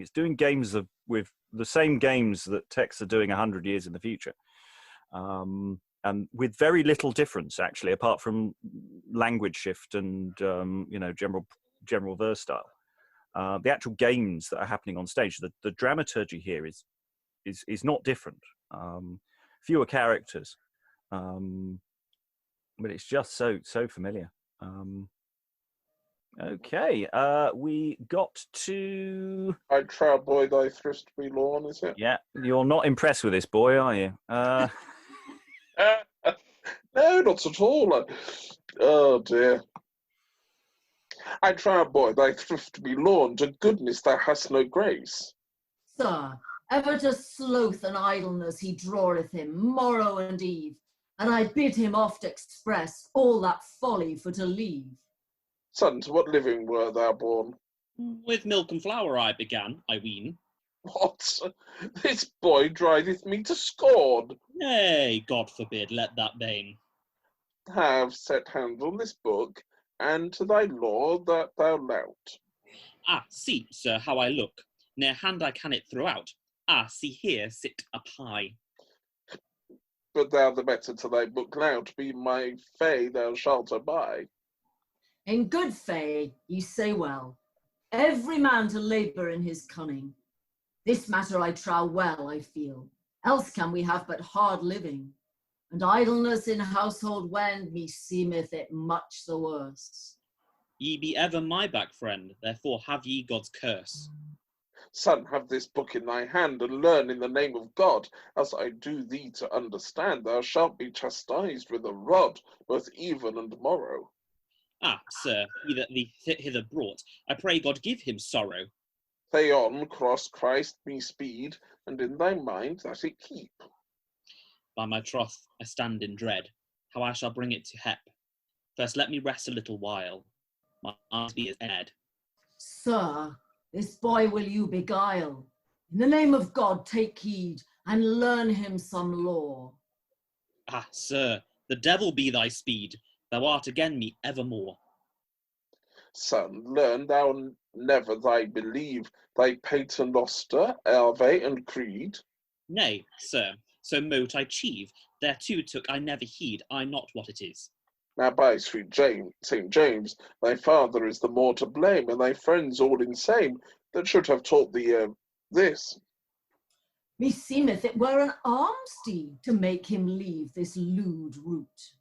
A: It's doing games with the same games that texts are doing 100 years in the future, and with very little difference, actually, apart from language shift and general verse style. The actual games that are happening on stage, the dramaturgy here is not different. Fewer characters, but it's just so familiar. Okay, we got to...
F: I trow boy thy thrift be lawn, is it?
A: Yeah, you're not impressed with this boy, are you?
F: No, not at all. Oh dear. I trow boy thy thrift be lawn, to goodness thou hast no grace.
D: Sir, ever to sloth and idleness he draweth him morrow and eve, and I bid him oft express all that folly for to leave.
F: Son, to what living were thou born?
E: With milk and flour I began, I ween.
F: What? This boy driveth me to scorn.
E: Nay, God forbid, let that bane.
F: Have set hand on this book, and to thy law that thou lout.
E: Ah, see, sir, how I look. Ne'er hand I can it throw out. Ah, see here, sit up high.
F: But thou the better to thy book lout, be my fay thou shalt abide.
D: In good fay, ye say well, every man to labour in his cunning. This matter I trow well, I feel, else can we have but hard living, and idleness in household wend, me seemeth it much the worse.
E: Ye be ever my back friend, therefore have ye God's curse.
F: Son, have this book in thy hand, and learn in the name of God, as I do thee to understand, thou shalt be chastised with a rod, both even and morrow.
E: Ah, sir, he that thee hither brought, I pray God give him sorrow.
F: Theon, cross Christ me speed, and in thy mind that it keep.
E: By my troth, I stand in dread, how I shall bring it to hep. First let me rest a little while, my eyes be as dead.
D: Sir, this boy will you beguile. In the name of God take heed, and learn him some law.
E: Ah, sir, the devil be thy speed, thou art again me evermore.
F: Son, learn thou never thy believe, thy paternoster, ave, and creed.
E: Nay, sir, so mote I chieve, thereto took I never heed, I not what it is.
F: Now by sweet St. James, thy father is the more to blame, and thy friends all insane, that should have taught thee this.
D: Meseemeth it were an alms deed to make him leave this lewd route.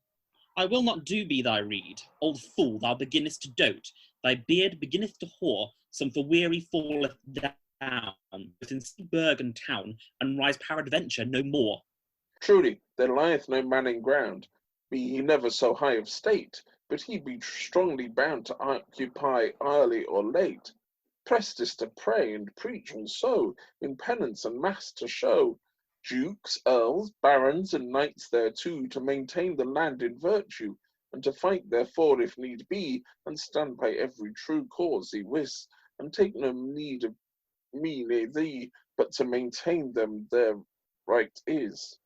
E: I will not do be thy rede. Old fool, thou beginnest to dote. Thy beard beginneth to hoar, some for weary falleth down, within burg and town, and rise peradventure no more.
F: Truly, there lieth no man in ground, be he never so high of state, but he be strongly bound to occupy early or late. Pressed is to pray and preach also, in penance and mass to show. Dukes, earls, barons, and knights thereto, to maintain the land in virtue, and to fight therefore if need be, and stand by every true cause he wis, and take no need of me near thee, but to maintain them their right is.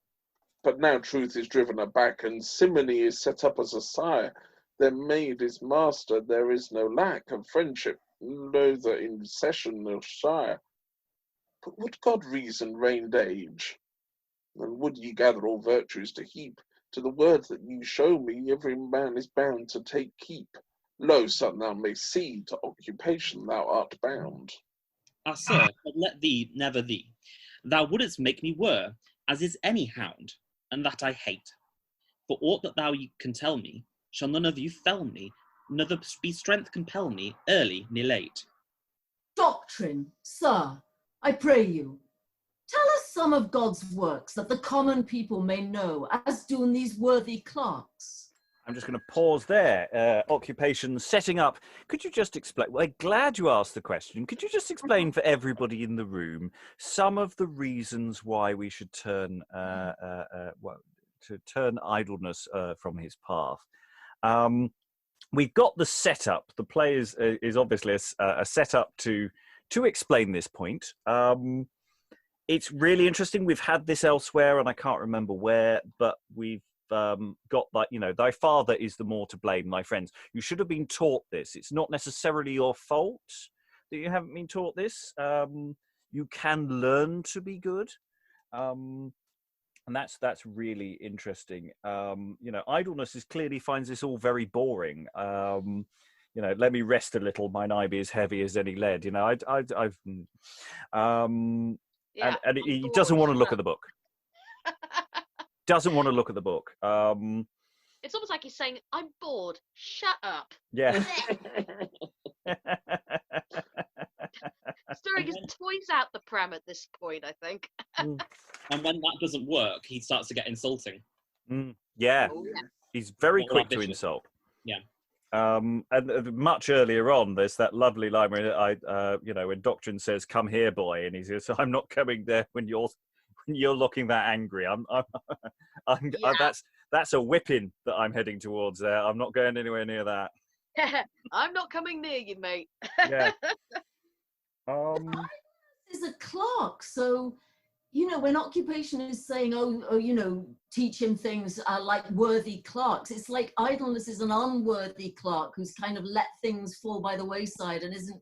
F: But now truth is driven aback, and simony is set up as a sire. Their maid is master, there is no lack of friendship, neither in session nor shire. But would God reason reigned age? And would ye gather all virtues to heap, to the words that ye show me, every man is bound to take keep. Lo, son, thou mayst see, to occupation thou art bound.
E: Ah, sir, but let thee, never thee. Thou wouldst make me were, as is any hound, and that I hate. For aught that thou can tell me, shall none of you fell me, neither be strength compel me, early ne late.
D: Doctrine, sir, I pray you, tell us some of God's works that the common people may know, as do these worthy clerks.
A: I'm just going to pause there. Occupation setting up. Could you just explain? Well, I'm glad you asked the question. Could you just explain for everybody in the room some of the reasons why we should turn turn idleness from his path? We've got the setup. The play is obviously a setup to explain this point. It's really interesting. We've had this elsewhere, and I can't remember where, but we've got that, thy father is the more to blame, thy friends. You should have been taught this. It's not necessarily your fault that you haven't been taught this. You can learn to be good. And that's really interesting. Idleness clearly finds this all very boring. Let me rest a little, mine eye be as heavy as any lead. And he doesn't want to look at the book. Doesn't want to look at the book.
B: It's almost like he's saying, I'm bored, shut up.
A: Yeah.
B: Throwing his toys out the pram at this point, I think.
E: And when that doesn't work, he starts to get insulting.
A: Yeah.
B: Oh, yeah.
A: He's very
E: Or
A: quick to
E: ambitious.
A: insult.
E: Yeah.
A: And much earlier on, there's that lovely line where when Doctrine says, "Come here, boy," and he says, "I'm not coming there when you're looking that angry. That's a whipping that I'm heading towards there. I'm not going anywhere near that."
B: I'm not coming near you, mate.
A: Yeah.
D: Is a clerk, so when Occupation is saying, teach him things like worthy clerks, it's like idleness is an unworthy clerk who's kind of let things fall by the wayside and isn't,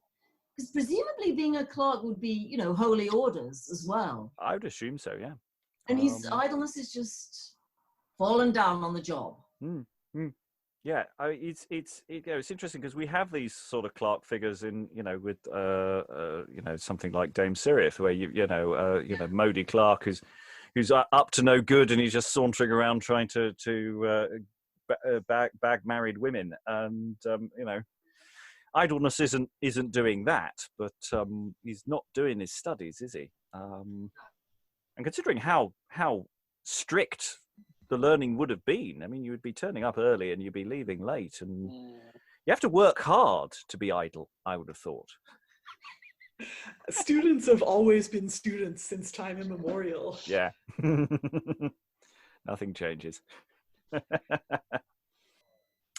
D: because presumably being a clerk would be, holy orders as well.
A: I would assume so, yeah.
D: And his idleness is just fallen down on the job.
A: Yeah, it's interesting because we have these sort of clerk figures in with something like Dame Sirith, where Modi Clark who's up to no good and he's just sauntering around trying to bag married women, and idleness isn't doing that, but he's not doing his studies, is he? And considering how strict the learning would have been, I mean, you would be turning up early and you'd be leaving late, and you have to work hard to be idle, I would have thought.
C: Students have always been students since time immemorial.
A: Yeah. Nothing changes.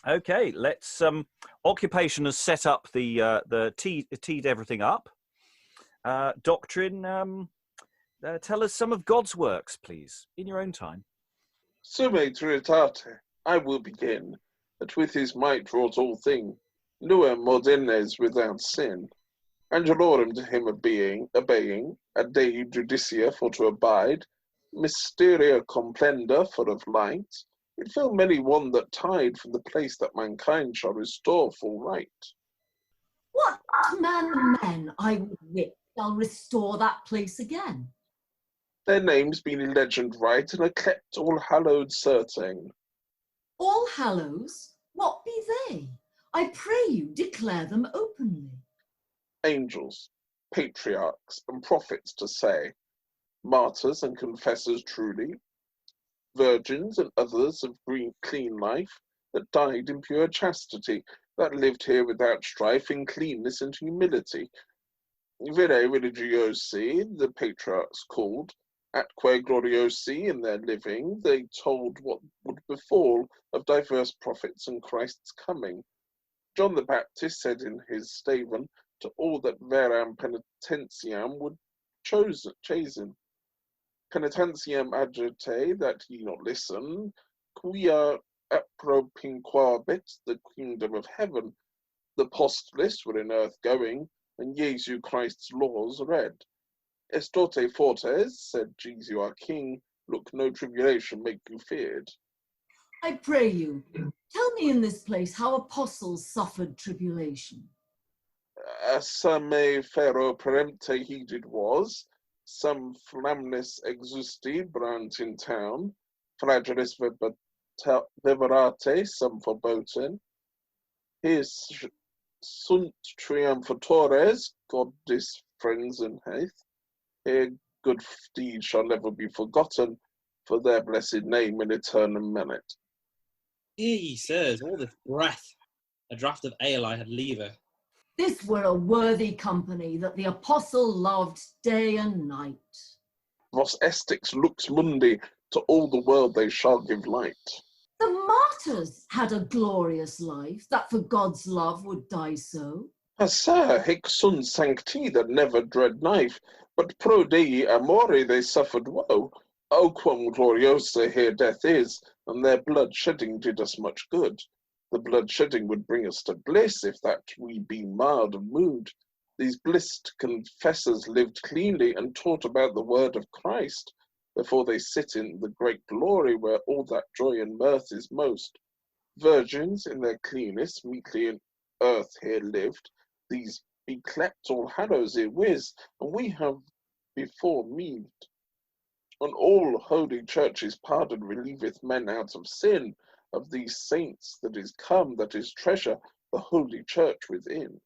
A: Okay, let's Occupation has set up the teed everything up. Doctrine, tell us some of God's works, please, in your own time.
F: Sume tritate, I will begin, that with his might wrought all thing, nuem modernes without sin, angelorum to him obeying, ad Dei judicia for to abide, mysteria complenda for of light, it fill many one that tide from the place that mankind shall restore full right.
D: What man of men I would whip shall restore that place again?
F: Their names being in legend right, and are kept all hallowed certain.
D: All Hallows, what be they? I pray you declare them openly.
F: Angels, patriarchs, and prophets to say, martyrs and confessors truly, virgins and others of clean life, that died in pure chastity, that lived here without strife, in cleanness and humility. Virae religiosi, the patriarchs called, atque gloriosi, in their living, they told what would befall of diverse prophets and Christ's coming. John the Baptist said in his staven to all that veram penitentiam would chasten. Penitentiam agite, that ye not listen, quia appropinquabit, the kingdom of heaven. The postulists were in earth going, and Jesu Christ's laws read. Estote fortes, said Jesu our King, look, no tribulation make you feared.
D: I pray you, tell me in this place how apostles suffered tribulation.
F: Some ferro perempte heeded was, some flamnis exusti brant in town, fragilis viberate, some forboding. His sunt triumphatores, God's friends in hath. Here good deeds shall never be forgotten, for their blessed name in eternal merit.
E: Hear ye, sirs, all this breath. A draught of ale I had lever.
D: This were a worthy company that the apostle loved day and night.
F: Vos estix lux mundi, to all the world they shall give light.
D: The martyrs had a glorious life, that for God's love would die so.
F: Sir, hic sunt sancti that never dread knife, but pro Dei amore they suffered woe. O quam gloriosa here death is, and their blood shedding did us much good. The blood shedding would bring us to bliss, if that we be mild of mood. These blissed confessors lived cleanly and taught about the word of Christ, before they sit in the great glory where all that joy and mirth is most. Virgins in their cleanness meekly in earth here lived, these be clept all hallows ere whiz, and we have before meaved. On all holy churches pardon relieveth men out of sin, of these saints that is come, that is treasure, the holy church within.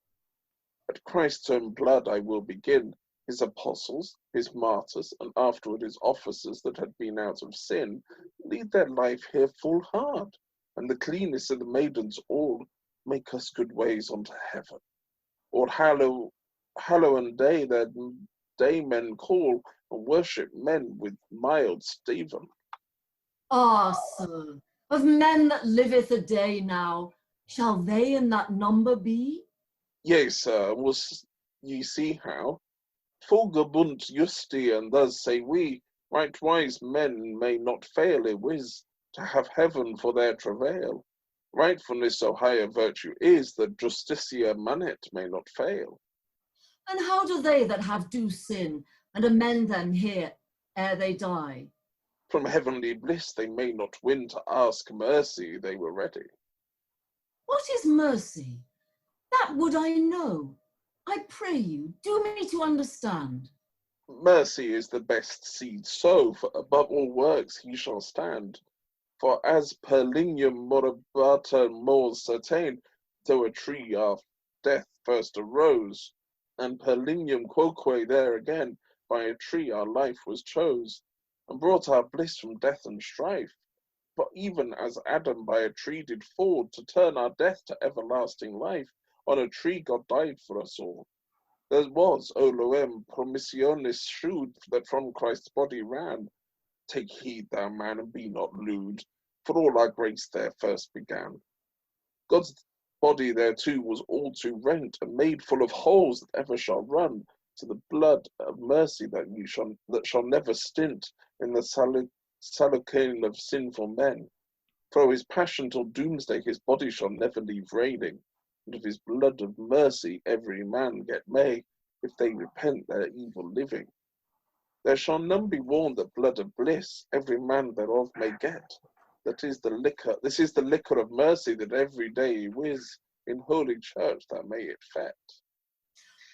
F: At Christ's own blood I will begin, his apostles, his martyrs, and afterward his officers that had been out of sin, lead their life here full hard, and the cleanness of the maidens all make us good ways unto heaven. Or hallow and day their day men call, and worship men with mild Stephen.
D: Ah, sir, of men that liveth a day now, shall they in that number be?
F: Yea, sir, was ye see how? Fulgebunt justi, and thus say we, right wise men may not fail i whiz, to have heaven for their travail. Rightfulness so high a virtue is, that justitia manet may not fail.
D: And how do they that have do sin, and amend them here ere they die?
F: From heavenly bliss they may not win, to ask mercy they were ready.
D: What is mercy? That would I know. I pray you, do me to understand.
F: Mercy is the best seed sow, for above all works he shall stand. For as per lignum moribata mors certain, though a tree our death first arose, and per lignum quoque there again, by a tree our life was chose, and brought our bliss from death and strife. For even as Adam by a tree did fall, to turn our death to everlasting life, on a tree God died for us all. There was, O loem, promissionis shrewd, that from Christ's body ran. Take heed, thou man, and be not lewd, for all our grace there first began. God's body thereto was all too rent, and made full of holes that ever shall run, to the blood of mercy that shall never stint in the salocane of sinful men. For his passion till doomsday his body shall never leave raining, and of his blood of mercy every man get may, if they repent their evil living. There shall none be warned that blood of bliss every man thereof may get. This is the liquor of mercy that every day whiz in holy church that may it fet.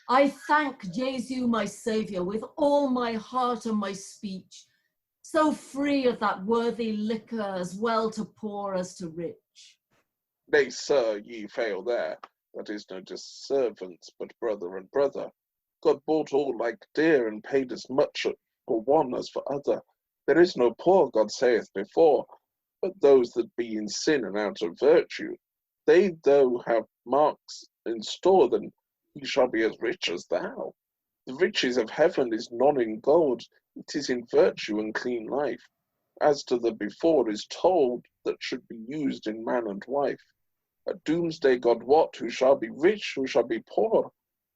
D: I thank Jesu, my Saviour, with all my heart and my speech, so free of that worthy liquor as well to poor as to rich.
F: Nay, sir, ye fail there. That is no just servants, but brother and brother. God bought all like dear, and paid as much for one as for other. There is no poor, God saith before, but those that be in sin and out of virtue. They, though have marks in store, then he shall be as rich as thou. The riches of heaven is none in gold, it is in virtue and clean life. As to the before is told, that should be used in man and wife. At doomsday God wot, who shall be rich, who shall be poor,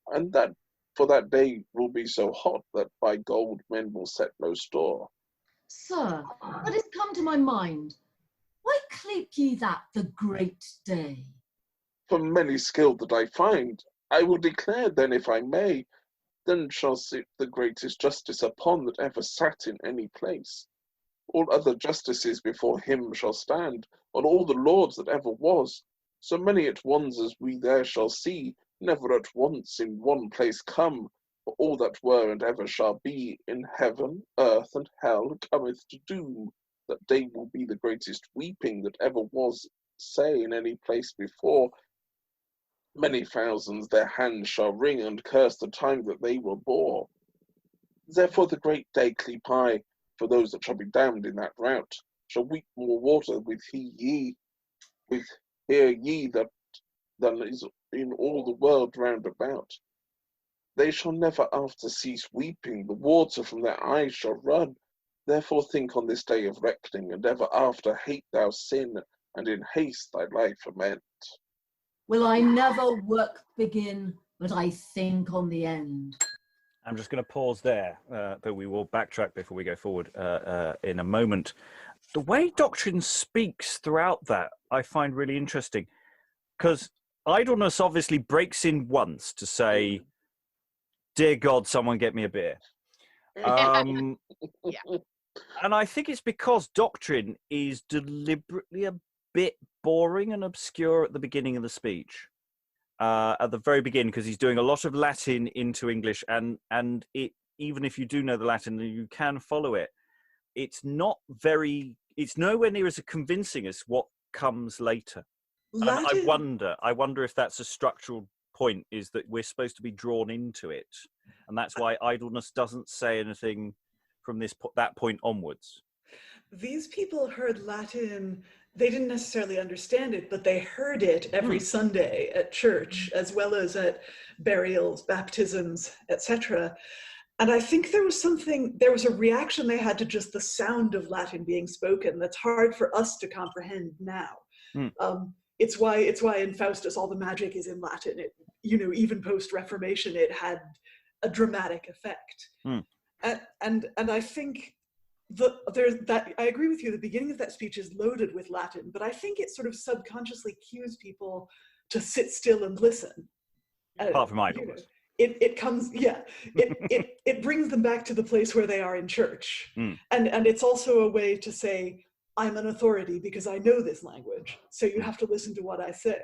F: and that for that day will be so hot, that by gold men will set no store.
D: Sir, what is come to my mind? Why clape ye that the great day?
F: For many skilled that I find, I will declare then if I may, then shall sit the greatest justice upon that ever sat in any place. All other justices before him shall stand, on all the lords that ever was. So many at once as we there shall see, never at once in one place come, for all that were and ever shall be, in heaven, earth, and hell cometh to doom. That day will be the greatest weeping that ever was, say, in any place before. Many thousands their hands shall wring, and curse the time that they were bore. Therefore the great day cleap high, for those that shall be damned in that rout, shall weep more water with hear ye that than is in all the world round about. They shall never after cease weeping, the water from their eyes shall run. Therefore think on this day of reckoning, and ever after hate thou sin, and in haste thy life amend.
D: Will I never work begin, but I think on the end.
A: I'm just going to pause there, but we will backtrack before we go forward in a moment. The way Doctrine speaks throughout that, I find really interesting, because Idleness obviously breaks in once to say, "Dear God, someone get me a beer." And I think it's because Doctrine is deliberately a bit boring and obscure at the beginning of the speech. At the very beginning, because he's doing a lot of Latin into English, and it, even if you do know the Latin and you can follow it, it's nowhere near as convincing as what comes later.
C: Latin,
A: And I wonder if that's a structural point, is that we're supposed to be drawn into it, and that's why Idleness doesn't say anything from that point onwards.
C: these people heard Latin. They didn't necessarily understand it, but they heard it every Sunday at church, as well as at burials, baptisms, etc. And I think there was a reaction they had to just the sound of Latin being spoken that's hard for us to comprehend now. It's why in Faustus all the magic is in Latin. It, even post-Reformation, it had a dramatic effect. And I think I agree with you. The beginning of that speech is loaded with Latin, but I think it sort of subconsciously cues people to sit still and listen.
A: Apart from Idleness.
C: It brings them back to the place where they are in church. And it's also a way to say, I'm an authority because I know this language, so you have to listen to what I say.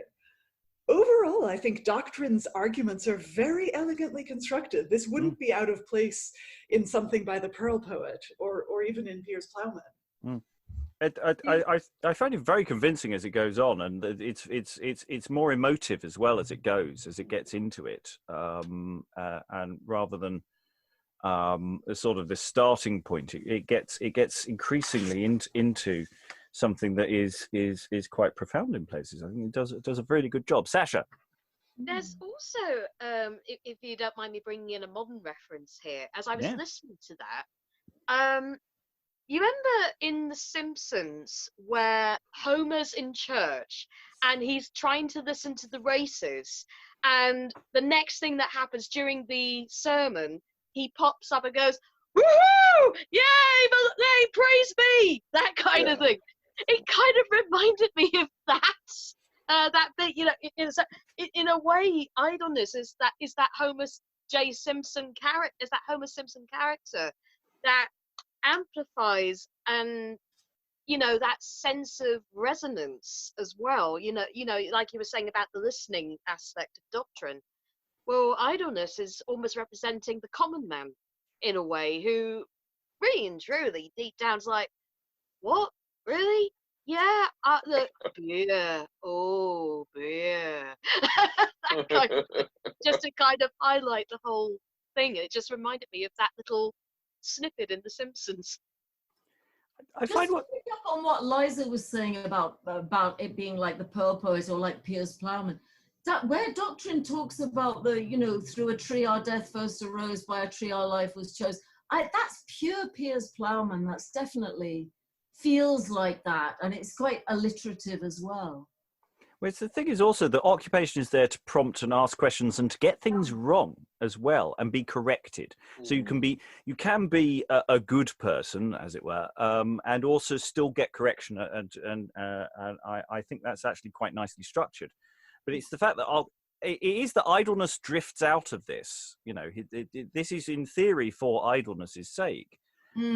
C: Overall, I think Doctrine's arguments are very elegantly constructed. This wouldn't be out of place in something by the Pearl Poet or even in Piers Plowman.
A: I find it very convincing as it goes on, and it's more emotive as well as it goes, as it gets into it, and rather than sort of the starting point, it gets increasingly into something that is quite profound in places. I think it does a really good job. Sascha.
B: There's also, if you don't mind me bringing in a modern reference here, as I was listening to that, you remember in The Simpsons where Homer's in church and he's trying to listen to the races, and the next thing that happens during the sermon, he pops up and goes, "Woohoo! Yay, praise be!" That kind of thing. It kind of reminded me of that bit, in a way. Idleness is that Homer Simpson character that amplifies and that sense of resonance as well. Like you were saying about the listening aspect of Doctrine. Well, idleness is almost representing the common man in a way, who really and truly deep down's like, what? Really? Yeah, look, beer. Oh, beer. That kind of, just to kind of highlight the whole thing. It just reminded me of that little snippet in The Simpsons.
A: I find
D: Just
A: what
D: to pick up on what Liza was saying about it being like the Pearl Poet or like Piers Plowman, that where doctrine talks about the, you know, through a tree our death first arose, by a tree our life was chose. That's pure Piers Plowman. That's definitely feels like that, and it's quite alliterative as well.
A: Well, the thing is also that occupation is there to prompt and ask questions and to get things wrong as well and be corrected. So you can be a good person, as it were, and also still get correction. And I think that's actually quite nicely structured. But it's the fact that it is that idleness drifts out of this. You know, this is in theory for idleness's sake.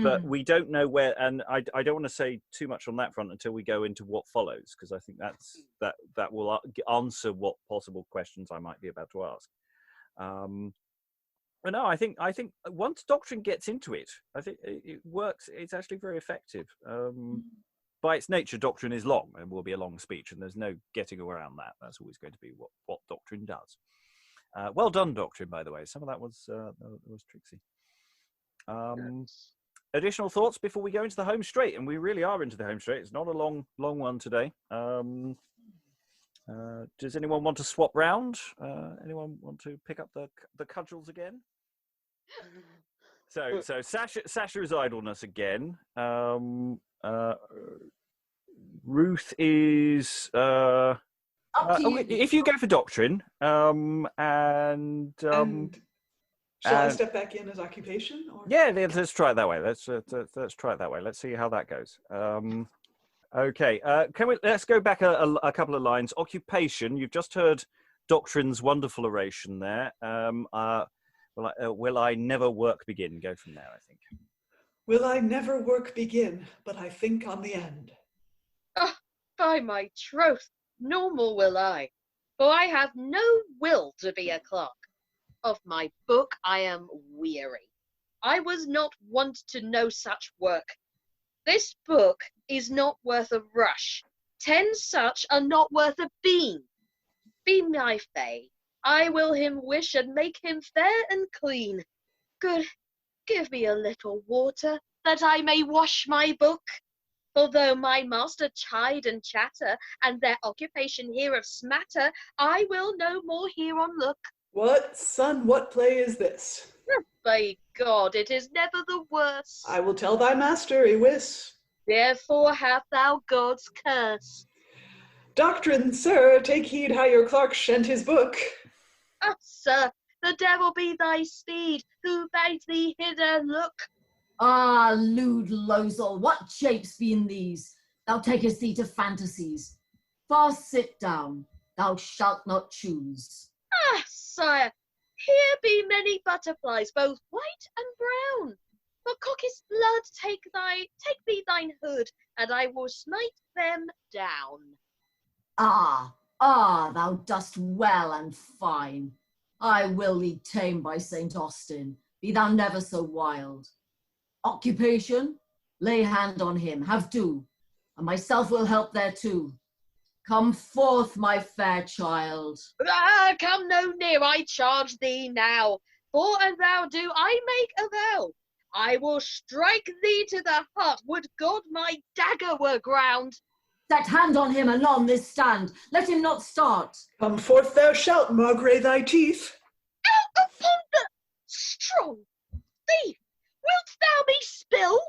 A: But we don't know where, and I don't want to say too much on that front until we go into what follows, because I think that will answer what possible questions I might be about to ask. But no, I think once doctrine gets into it, I think it works. It's actually very effective. By its nature, doctrine is long and will be a long speech, and there's no getting around that. That's always going to be what doctrine does. Well done, doctrine, by the way. Some of that was tricksy.
F: Yes.
A: Additional thoughts before we go into the home straight, and we really are into the home straight. It's not a long one today. Does anyone want to swap round? Anyone want to pick up the cudgels again? So Sascha is idleness again. Ruth is. If you go for doctrine, and
C: shall I step back in as occupation? Or?
A: Yeah, let's try it that way. Let's try it that way. Let's see how that goes. Okay, let's go back a couple of lines. Occupation. You've just heard doctrine's wonderful oration there. Will I never work begin? Go from there, I think.
C: Will I never work begin, but I think on the end.
B: Oh, by my troth, normal will I, for I have no will to be a clerk. Of my book I am weary. I was not wont to know such work. This book is not worth a rush. 10 such are not worth a bean. Be my fay, I will him wish and make him fair and clean. Good, give me a little water, that I may wash my book. For though my master chide and chatter, and their occupation hereof smatter, I will no more hereon look.
C: What, son, what play is this?
B: By God, it is never the worse.
C: I will tell thy master, Ewis.
B: Therefore have thou God's curse.
C: Doctrine, sir, take heed how your clerk shent his book.
B: Ah, sir, the devil be thy speed, who bade thee hither look.
D: Ah, lewd losel, what shapes be in these? Thou takest thee to fantasies. Fast sit down, thou shalt not choose.
B: Ah, sire, here be many butterflies, both white and brown. For cock's blood, take thee thine hood, and I will smite them down.
D: Ah, thou dost well and fine. I will thee tame by Saint Austin, be thou never so wild. Occupation, lay hand on him, have do, and myself will help thereto. Come forth, my fair child.
B: Ah, come no near, I charge thee now. For an thou do, I make a vow. I will strike thee to the heart, would God my dagger were ground.
D: Set hand on him anon this stand, let him not start.
C: Come forth thou shalt, maugre thy teeth.
B: Out upon the strong thief, wilt thou me spill?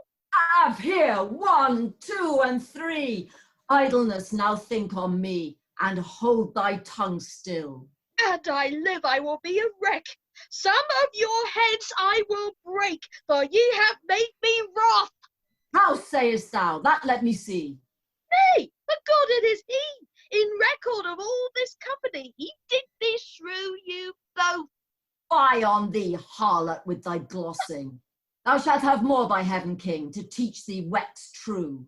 D: Have here 1, 2, and 3. Idleness, now think on me, and hold thy tongue still.
B: And I live, I will be a wreck. Some of your heads I will break, for ye have made me wrath.
D: How sayest thou? That let me see.
B: Nay, for God it is he. In record of all this company, he did beshrew you both.
D: Fie on thee, harlot, with thy glossing. Thou shalt have more by heaven, king, to teach thee wax true.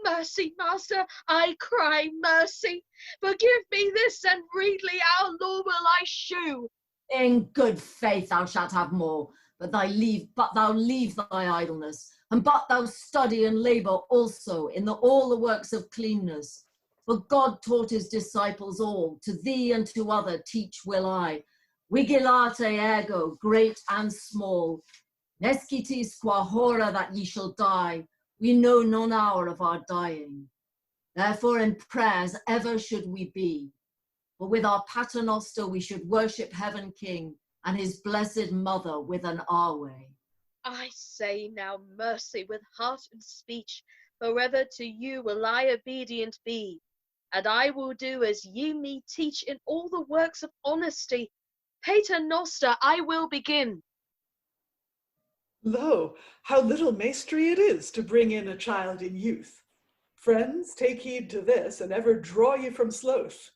B: Mercy, master, I cry mercy. Forgive me this, and readly our law will I shew.
D: In good faith thou shalt have more, but thou leave thy idleness, and but thou study and labour also in all the works of cleanness. For God taught his disciples all, to thee and to other teach will I. Vigilate ergo, great and small. Nescitis qua hora that ye shall die, we know none hour of our dying. Therefore in prayers ever should we be. For with our paternoster we should worship Heaven King and his blessed Mother with an Our Way.
B: I say now mercy with heart and speech, forever to you will I obedient be, and I will do as ye me teach in all the works of honesty. Pater noster, I will begin.
C: Lo, how little mastery it is to bring in a child in youth. Friends, take heed to this, and ever draw ye from sloth.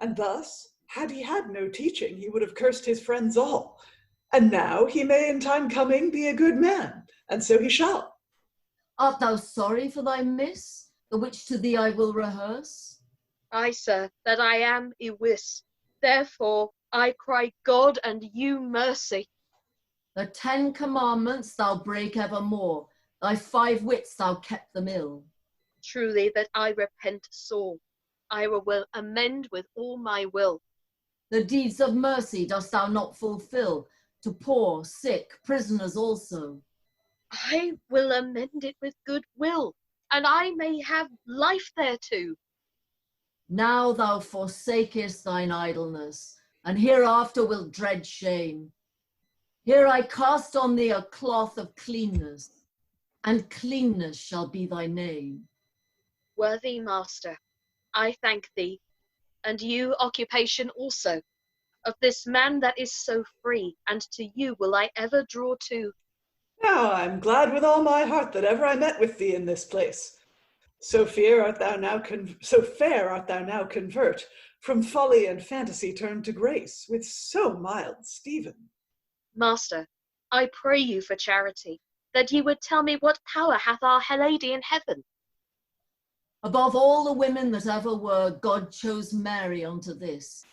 C: And thus, had he had no teaching, he would have cursed his friends all. And now he may in time coming be a good man, and so he shall.
D: Art thou sorry for thy miss, the which to thee I will rehearse?
B: Ay, sir, that I am ywis. Therefore I cry God and you mercy.
D: The 10 commandments thou break evermore, thy 5 wits thou kept them ill.
B: Truly that I repent sore. I will amend with all my will.
D: The deeds of mercy dost thou not fulfill, to poor, sick, prisoners also.
B: I will amend it with good will, and I may have life thereto.
D: Now thou forsakest thine idleness, and hereafter wilt dread shame. Here I cast on thee a cloth of cleanness, and cleanness shall be thy name.
B: Worthy master, I thank thee, and you, Occupation, also, of this man that is so free, and to you will I ever draw to.
C: Now I'm glad with all my heart that ever I met with thee in this place. So fair art thou now convert, from folly and fantasy turned to grace, with so mild Stephen.
B: Master, I pray you for charity, that ye would tell me what power hath our Lady in heaven.
D: Above all the women that ever were, God chose Mary unto this.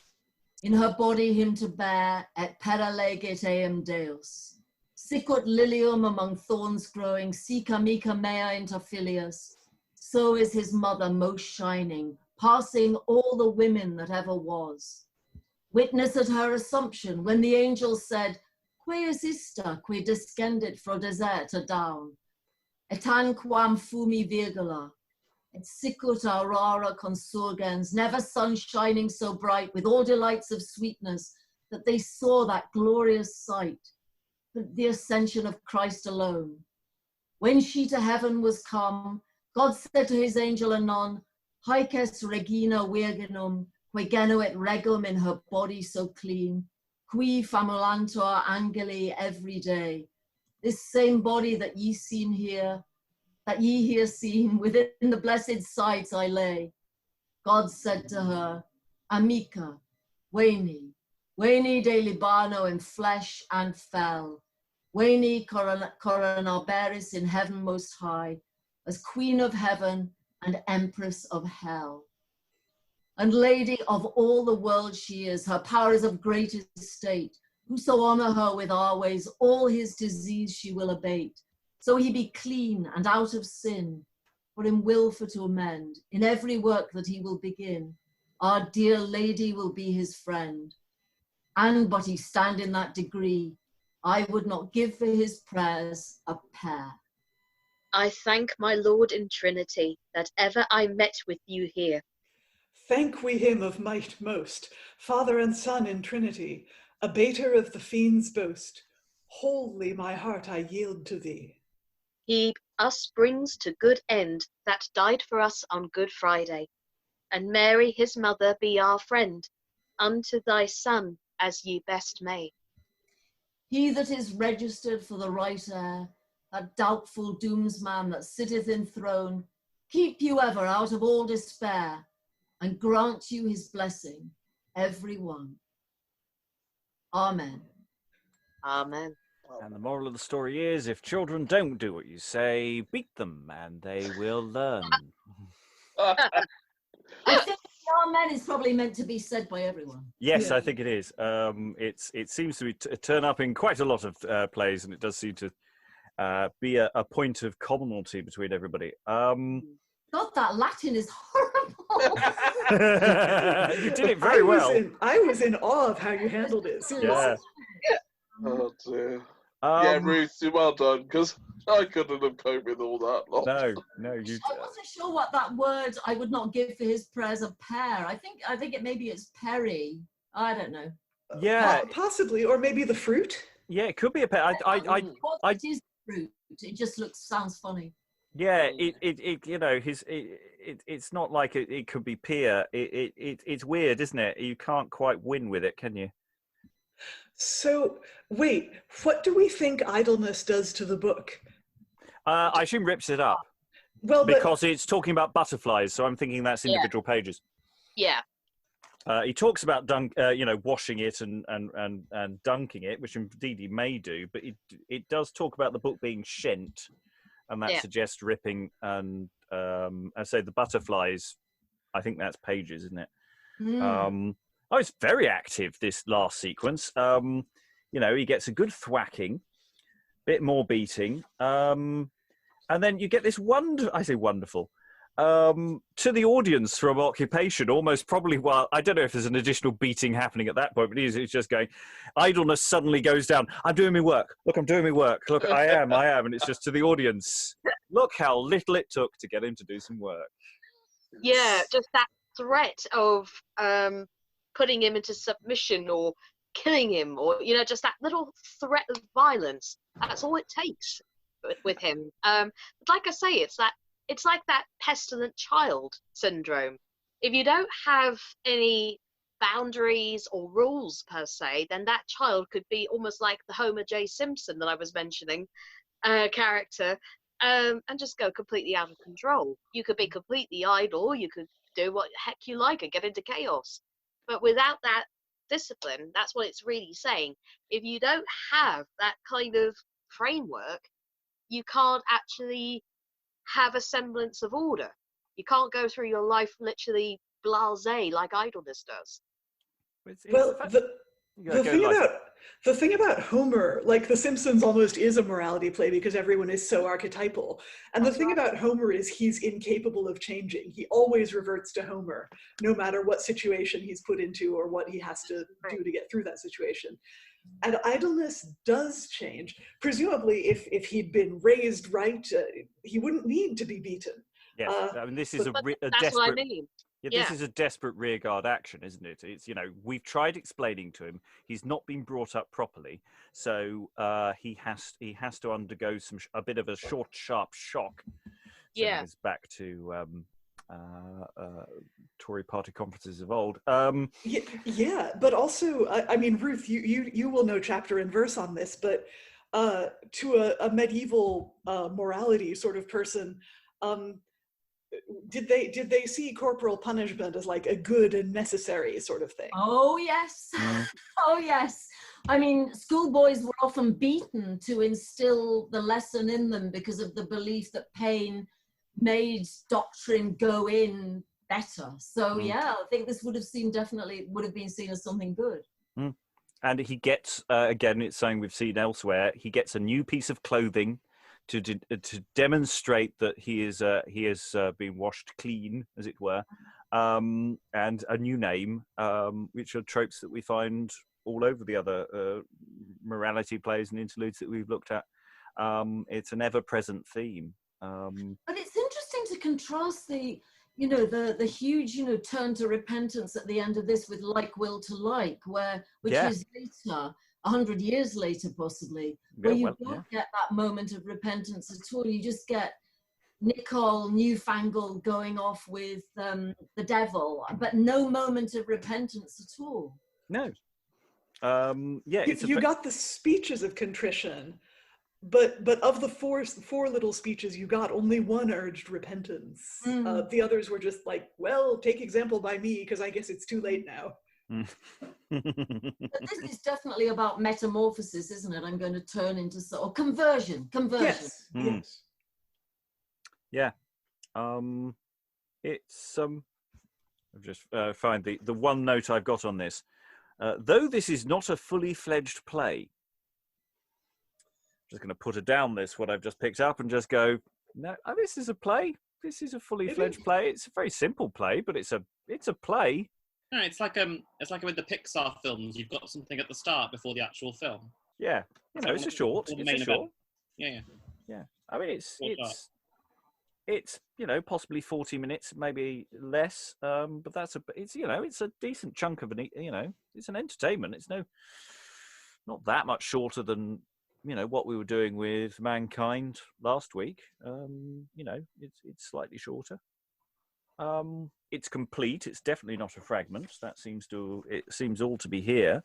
D: In her body him to bear, et paralegit eum Deus. Sicut lilium among thorns growing, sic amica mea inter filias. So is his mother most shining, passing all the women that ever was. Witness at her assumption, when the angel said, Que is ista, que descendit fro deserta down? Et tanquam fumi virgula, et sicut aurora consurgens, never sun shining so bright, with all delights of sweetness, that they saw that glorious sight, but the ascension of Christ alone. When she to heaven was come, God said to his angel anon, Haec est regina virginum, que genuit regum in her body so clean, qui famulantur angeli every day. This same body that ye here seen, within the blessed sides I lay. God said to her, Amica, veni de Libano in flesh and fell, veni coronaberis in heaven most high, as queen of heaven and empress of hell. And lady of all the world she is, her power is of great estate. Whoso honor her with our ways, all his disease she will abate. So he be clean and out of sin, for him will for to amend, in every work that he will begin. Our dear lady will be his friend. And but he stand in that degree, I would not give for his prayers a pear.
B: I thank my Lord in Trinity, that ever I met with you here.
C: Thank we him of might most, Father and Son in Trinity, abater of the fiend's boast. Wholly my heart I yield to thee.
B: He us brings to good end, that died for us on Good Friday. And Mary his mother be our friend, unto thy Son as ye best may.
D: He that is registered for the right heir, that doubtful doomsman that sitteth enthroned, keep you ever out of all despair, and grant you his blessing, every one. Amen.
B: Amen.
A: And the moral of the story is, if children don't do what you say, beat them and they will learn.
D: I think Amen is probably meant to be said by everyone.
A: Yes,
C: Yeah.
A: I think it is. It seems to be turn up in quite a lot of plays, and it does seem to be a point of commonalty between everybody.
D: God, that Latin is horrible.
A: You did it very well.
C: I was in awe of how you handled it. Seriously.
A: Yeah.
F: Oh dear. Yeah, Ruth, well done, because I couldn't have coped with all that lot.
A: No, you.
D: I wasn't sure what that word I would not give for his prayers of pair. I think it's Perry. I don't know.
A: Yeah,
C: Possibly, or maybe the fruit.
A: yeah, it could be a pair.
D: What is fruit? It just sounds funny.
A: Yeah, it's not like it could be peer. It's weird, isn't it? You can't quite win with it, can you?
C: So, wait, what do we think idleness does to the book?
A: I assume rips it up.
C: Well,
A: because it's talking about butterflies, so I'm thinking that's individual pages.
B: Yeah.
A: He talks about washing it and dunking it, which indeed he may do, but it does talk about the book being shent, and that suggests ripping. And I say the butterflies, I think that's pages, isn't it? Oh, it's very active, this last sequence. He gets a good thwacking, bit more beating, and then you get this wonderful, to the audience from Occupation, almost probably, well, I don't know if there's an additional beating happening at that point, but he's just going, idleness suddenly goes down. I'm doing my work. Look, I'm doing my work. Look, I am. And it's just to the audience. Look how little it took to get him to do some work.
B: Yeah, just that threat of putting him into submission or killing him, or just that little threat of violence. That's all it takes with him. But like I say, it's like that pestilent child syndrome. If you don't have any boundaries or rules per se, then that child could be almost like the Homer J. Simpson that I was mentioning character, and just go completely out of control. You could be completely idle, you could do what the heck you like and get into chaos. But without that discipline, that's what it's really saying. If you don't have that kind of framework, you can't actually have a semblance of order. You can't go through your life literally blasé like idleness does.
C: The thing about Homer, like The Simpsons almost is a morality play because everyone is so archetypal. And the thing about Homer is he's incapable of changing. He always reverts to Homer, no matter what situation he's put into or what he has to do to get through that situation. And idleness does change. Presumably, if he'd been raised right, he wouldn't need to be beaten.
A: Yes, this is a
B: that's
A: desperate.
B: what I mean.
A: Yeah, this is a desperate rearguard action, isn't it? It's we've tried explaining to him. He's not been brought up properly, so he has to undergo a bit of a short, sharp shock.
B: Yeah,
A: it's back to Tory party conferences of old.
C: Yeah, but also, I mean, Ruth, you will know chapter and verse on this, but to a medieval morality sort of person. Did they see corporal punishment as like a good and necessary sort of thing?
D: Oh yes. Oh yes. I mean, schoolboys were often beaten to instill the lesson in them because of the belief that pain made doctrine go in better. So yeah, I think this would have been seen as something good.
A: And he gets again, it's something we've seen elsewhere. He gets a new piece of clothing to demonstrate that he has been washed clean, as it were, and a new name, which are tropes that we find all over the other morality plays and interludes that we've looked at. It's an ever-present theme.
D: But it's interesting to contrast the huge, turn to repentance at the end of this with like will to like, which is later. 100 years later, possibly, where you don't get that moment of repentance at all. You just get Nicole newfangled going off with the devil, but no moment of repentance at all.
A: No.
C: You got the speeches of contrition, but of the four little speeches you got, only one urged repentance. The others were just like, well, take example by me, because I guess it's too late now.
D: But this is definitely about metamorphosis, isn't it? I'm going to turn into conversion.
C: Yes.
A: Yeah. It's I'll just find the one note I've got on this. Though this is not a fully fledged play, I'm just going to put it down this, what I've just picked up, and just go, no, this is a play. This is a fully fledged play. It's a very simple play, but it's a play.
E: No, it's like with the Pixar films. You've got something at the start before the actual film.
A: Yeah, it's a short. It's a short.
E: Yeah.
A: I mean, it's possibly 40 minutes, maybe less. But it's a decent chunk of it's an entertainment. It's not that much shorter than what we were doing with Mankind last week. It's slightly shorter. It's complete. It's definitely not a fragment. It seems all to be here.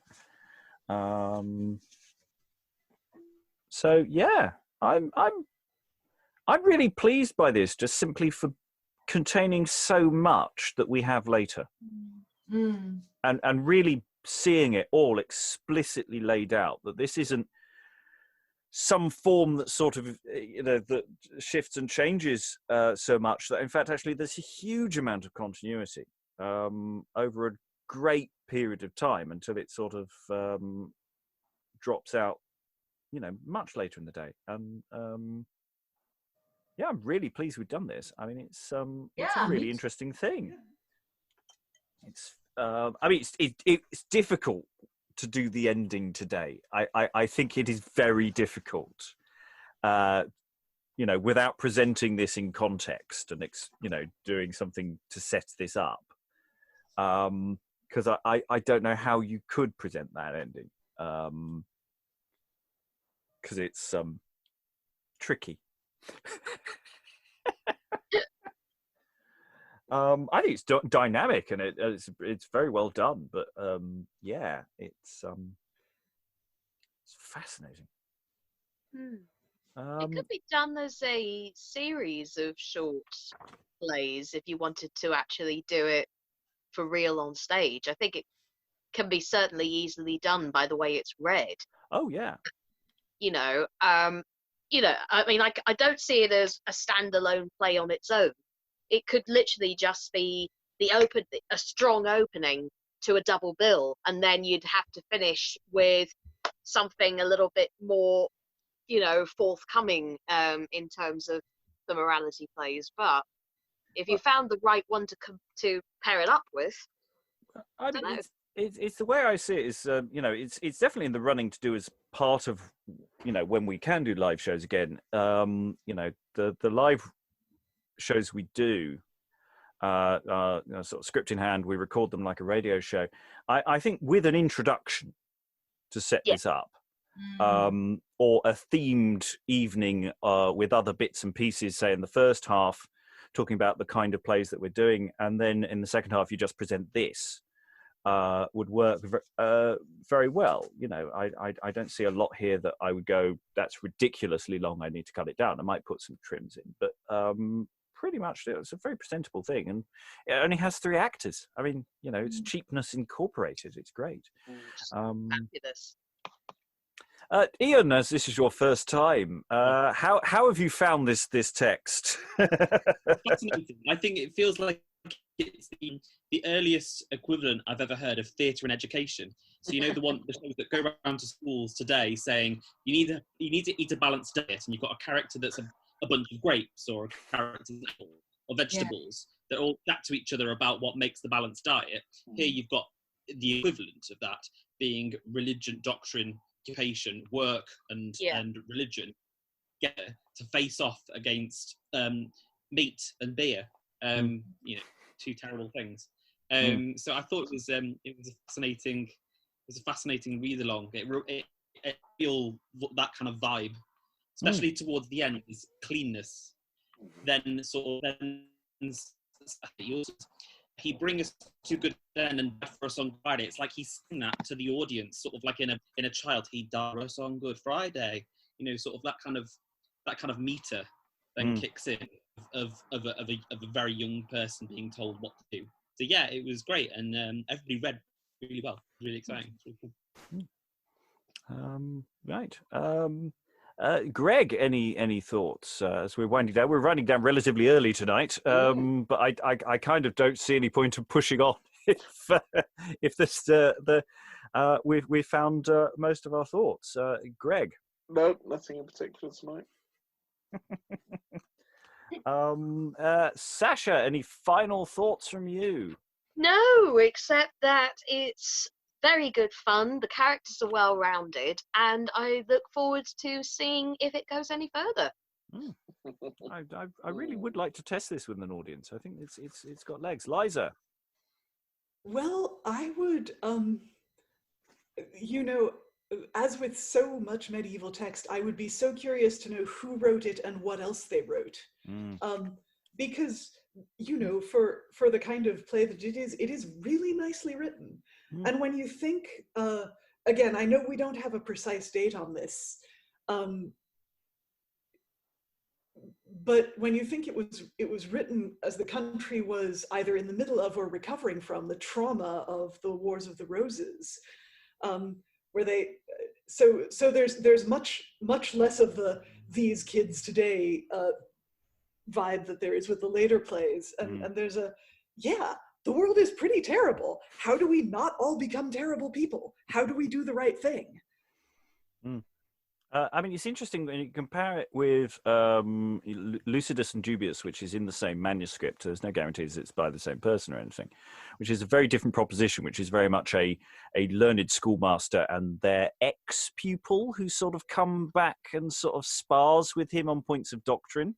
A: So yeah, I'm really pleased by this, just simply for containing so much that we have later, and really seeing it all explicitly laid out. That this isn't some form that sort of that shifts and changes so much that in fact actually there's a huge amount of continuity over a great period of time until it sort of drops out much later in the day. And I'm really pleased we've done this. I mean, it's a really interesting thing. It's it's difficult to do the ending today. I think it is very difficult, without presenting this in context and doing something to set this up, because I don't know how you could present that ending, because it's tricky. I think it's dynamic and it's very well done, but it's fascinating.
B: It could be done as a series of short plays if you wanted to actually do it for real on stage. I think it can be certainly easily done by the way it's read.
A: Oh yeah.
B: I mean, I don't see it as a standalone play on its own. It could literally just be a strong opening to a double bill, and then you'd have to finish with something a little bit more, forthcoming in terms of the morality plays. But if you found the right one to pair it up with, I don't know.
A: It's the way I see it is, it's definitely in the running to do as part of, when we can do live shows again. The live shows we do, sort of script in hand, we record them like a radio show. I think with an introduction to set this up, or a themed evening with other bits and pieces, say in the first half, talking about the kind of plays that we're doing, and then in the second half you just present this, would work very well. I don't see a lot here that I would go, that's ridiculously long, I need to cut it down. I might put some trims in, but pretty much it's a very presentable thing, and it only has 3 actors. I mean, it's cheapness incorporated. It's great.
B: Fabulous.
A: Iain, as this is your first time, how have you found this text?
E: Fascinating. I think it feels like it's the earliest equivalent I've ever heard of theatre and education. So the shows that go around to schools today saying you need to eat a balanced diet, and you've got a character that's a bunch of grapes or a character or vegetables that all chat to each other about what makes the balanced diet. Here you've got the equivalent of that being religion, doctrine, occupation, work, and religion together to face off against meat and beer. 2 terrible things. So I thought it was a fascinating read along. It feel that kind of vibe, especially towards the end, is cleanness. Then he brings us to good end and died for us on Friday. It's like he's saying that to the audience, sort of like in a child. He died for us on Good Friday. Sort of that kind of meter then kicks in of a very young person being told what to do. So yeah, it was great, and everybody read really well. Really exciting. It's really cool.
A: Right. Greg, any thoughts as we're winding down? We're winding down relatively early tonight, but I kind of don't see any point of pushing on if this we've found most of our thoughts. Greg,
F: No, nothing in particular tonight.
A: Sascha, any final thoughts from you?
B: No, except that it's very good fun. The characters are well rounded, and I look forward to seeing if it goes any further.
A: I really would like to test this with an audience. I think it's got legs. Liza.
C: Well, I would, you know, as with so much medieval text, I would be so curious to know who wrote it and what else they wrote. Because, you know, for the kind of play that it is really nicely written. And when you think, again, I know we don't have a precise date on this, but when you think it was written as the country was either in the middle of or recovering from the trauma of the Wars of the Roses, where they so there's much less of the these kids today vibe that there is with the later plays, and there's the world is pretty terrible. How do we not all become terrible people? How do we do the right thing?
A: I mean, it's interesting when you compare it with Lucidus and Dubius, which is in the same manuscript. There's no guarantees it's by the same person or anything, which is a very different proposition, which is very much a learned schoolmaster and their ex-pupil who sort of come back and sort of spars with him on points of doctrine.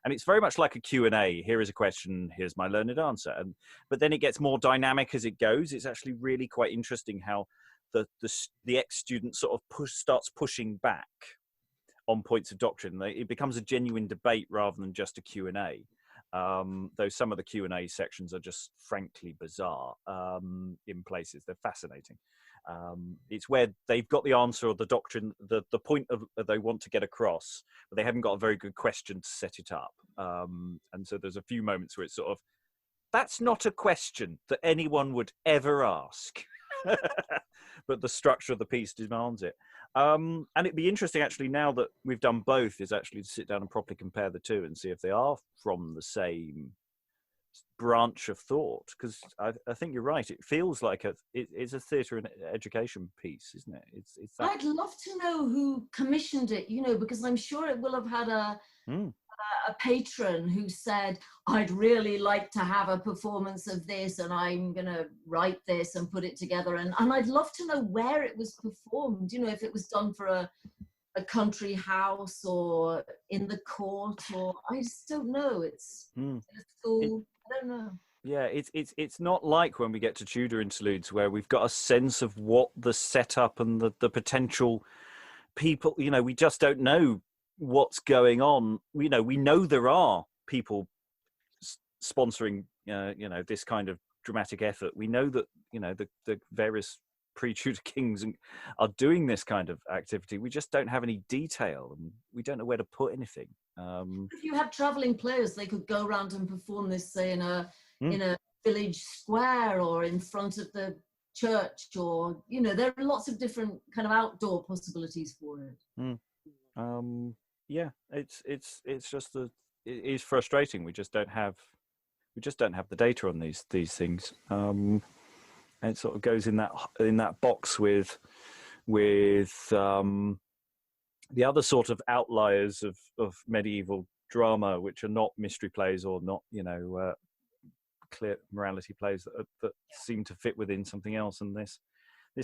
A: And it's very much like a Q&A. Here is a question, here's my learned answer. But then it gets more dynamic as it goes. It's actually really quite interesting how the ex-student sort of starts pushing back on points of doctrine. It becomes a genuine debate rather than just a Q&A. Though some of the Q&A sections are just frankly bizarre in places. They're fascinating. It's where they've got the answer or the doctrine, the point of they want to get across, but they haven't got a very good question to set it up. And so there's a few moments where it's sort of, that's not a question that anyone would ever ask. But the structure of the piece demands it. And it'd be interesting actually now that we've done both is actually to sit down and properly compare the two and see if they are from the same branch of thought, because I think you're right. It feels like it's a theatre and education piece, isn't it? It's that.
D: I'd love to know who commissioned it, you know, because I'm sure it will have had a patron who said, I'd really like to have a performance of this and I'm going to write this and put it together. And I'd love to know where it was performed, you know, if it was done for a country house or in the court, or I just don't know. It's in a school. I don't know.
A: Yeah, it's not like when we get to Tudor interludes where we've got a sense of what the setup and the potential people, you know, we just don't know what's going on. We know there are people sponsoring you know, this kind of dramatic effort. We know that, you know, the various pre-Tudor kings are doing this kind of activity. We just don't have any detail and we don't know where to put anything.
D: If you have traveling players, they could go around and perform this, say, in a village square or in front of the church, or, you know, there are lots of different kind of outdoor possibilities for it.
A: Yeah, it's just it is frustrating. We just don't have the data on these things. And it sort of goes in that box with the other sort of outliers of medieval drama, which are not mystery plays or not, you know, clear morality plays that seem to fit within something else. And this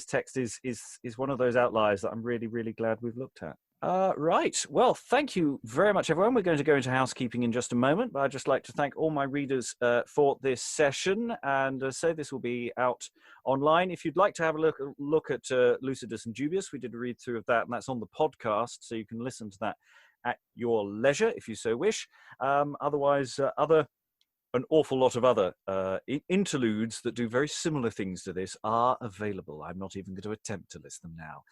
A: text is one of those outliers that I'm really, really glad we've looked at. Right. Well, thank you very much, everyone. We're going to go into housekeeping in just a moment, but I'd just like to thank all my readers for this session, and say this will be out online. If you'd like to have a look at Lucidus and Dubius, we did a read through of that, and that's on the podcast, so you can listen to that at your leisure if you so wish. Otherwise, an awful lot of other interludes that do very similar things to this are available. I'm not even going to attempt to list them now.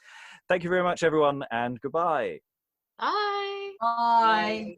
A: Thank you very much, everyone, and goodbye.
B: Bye.
D: Bye.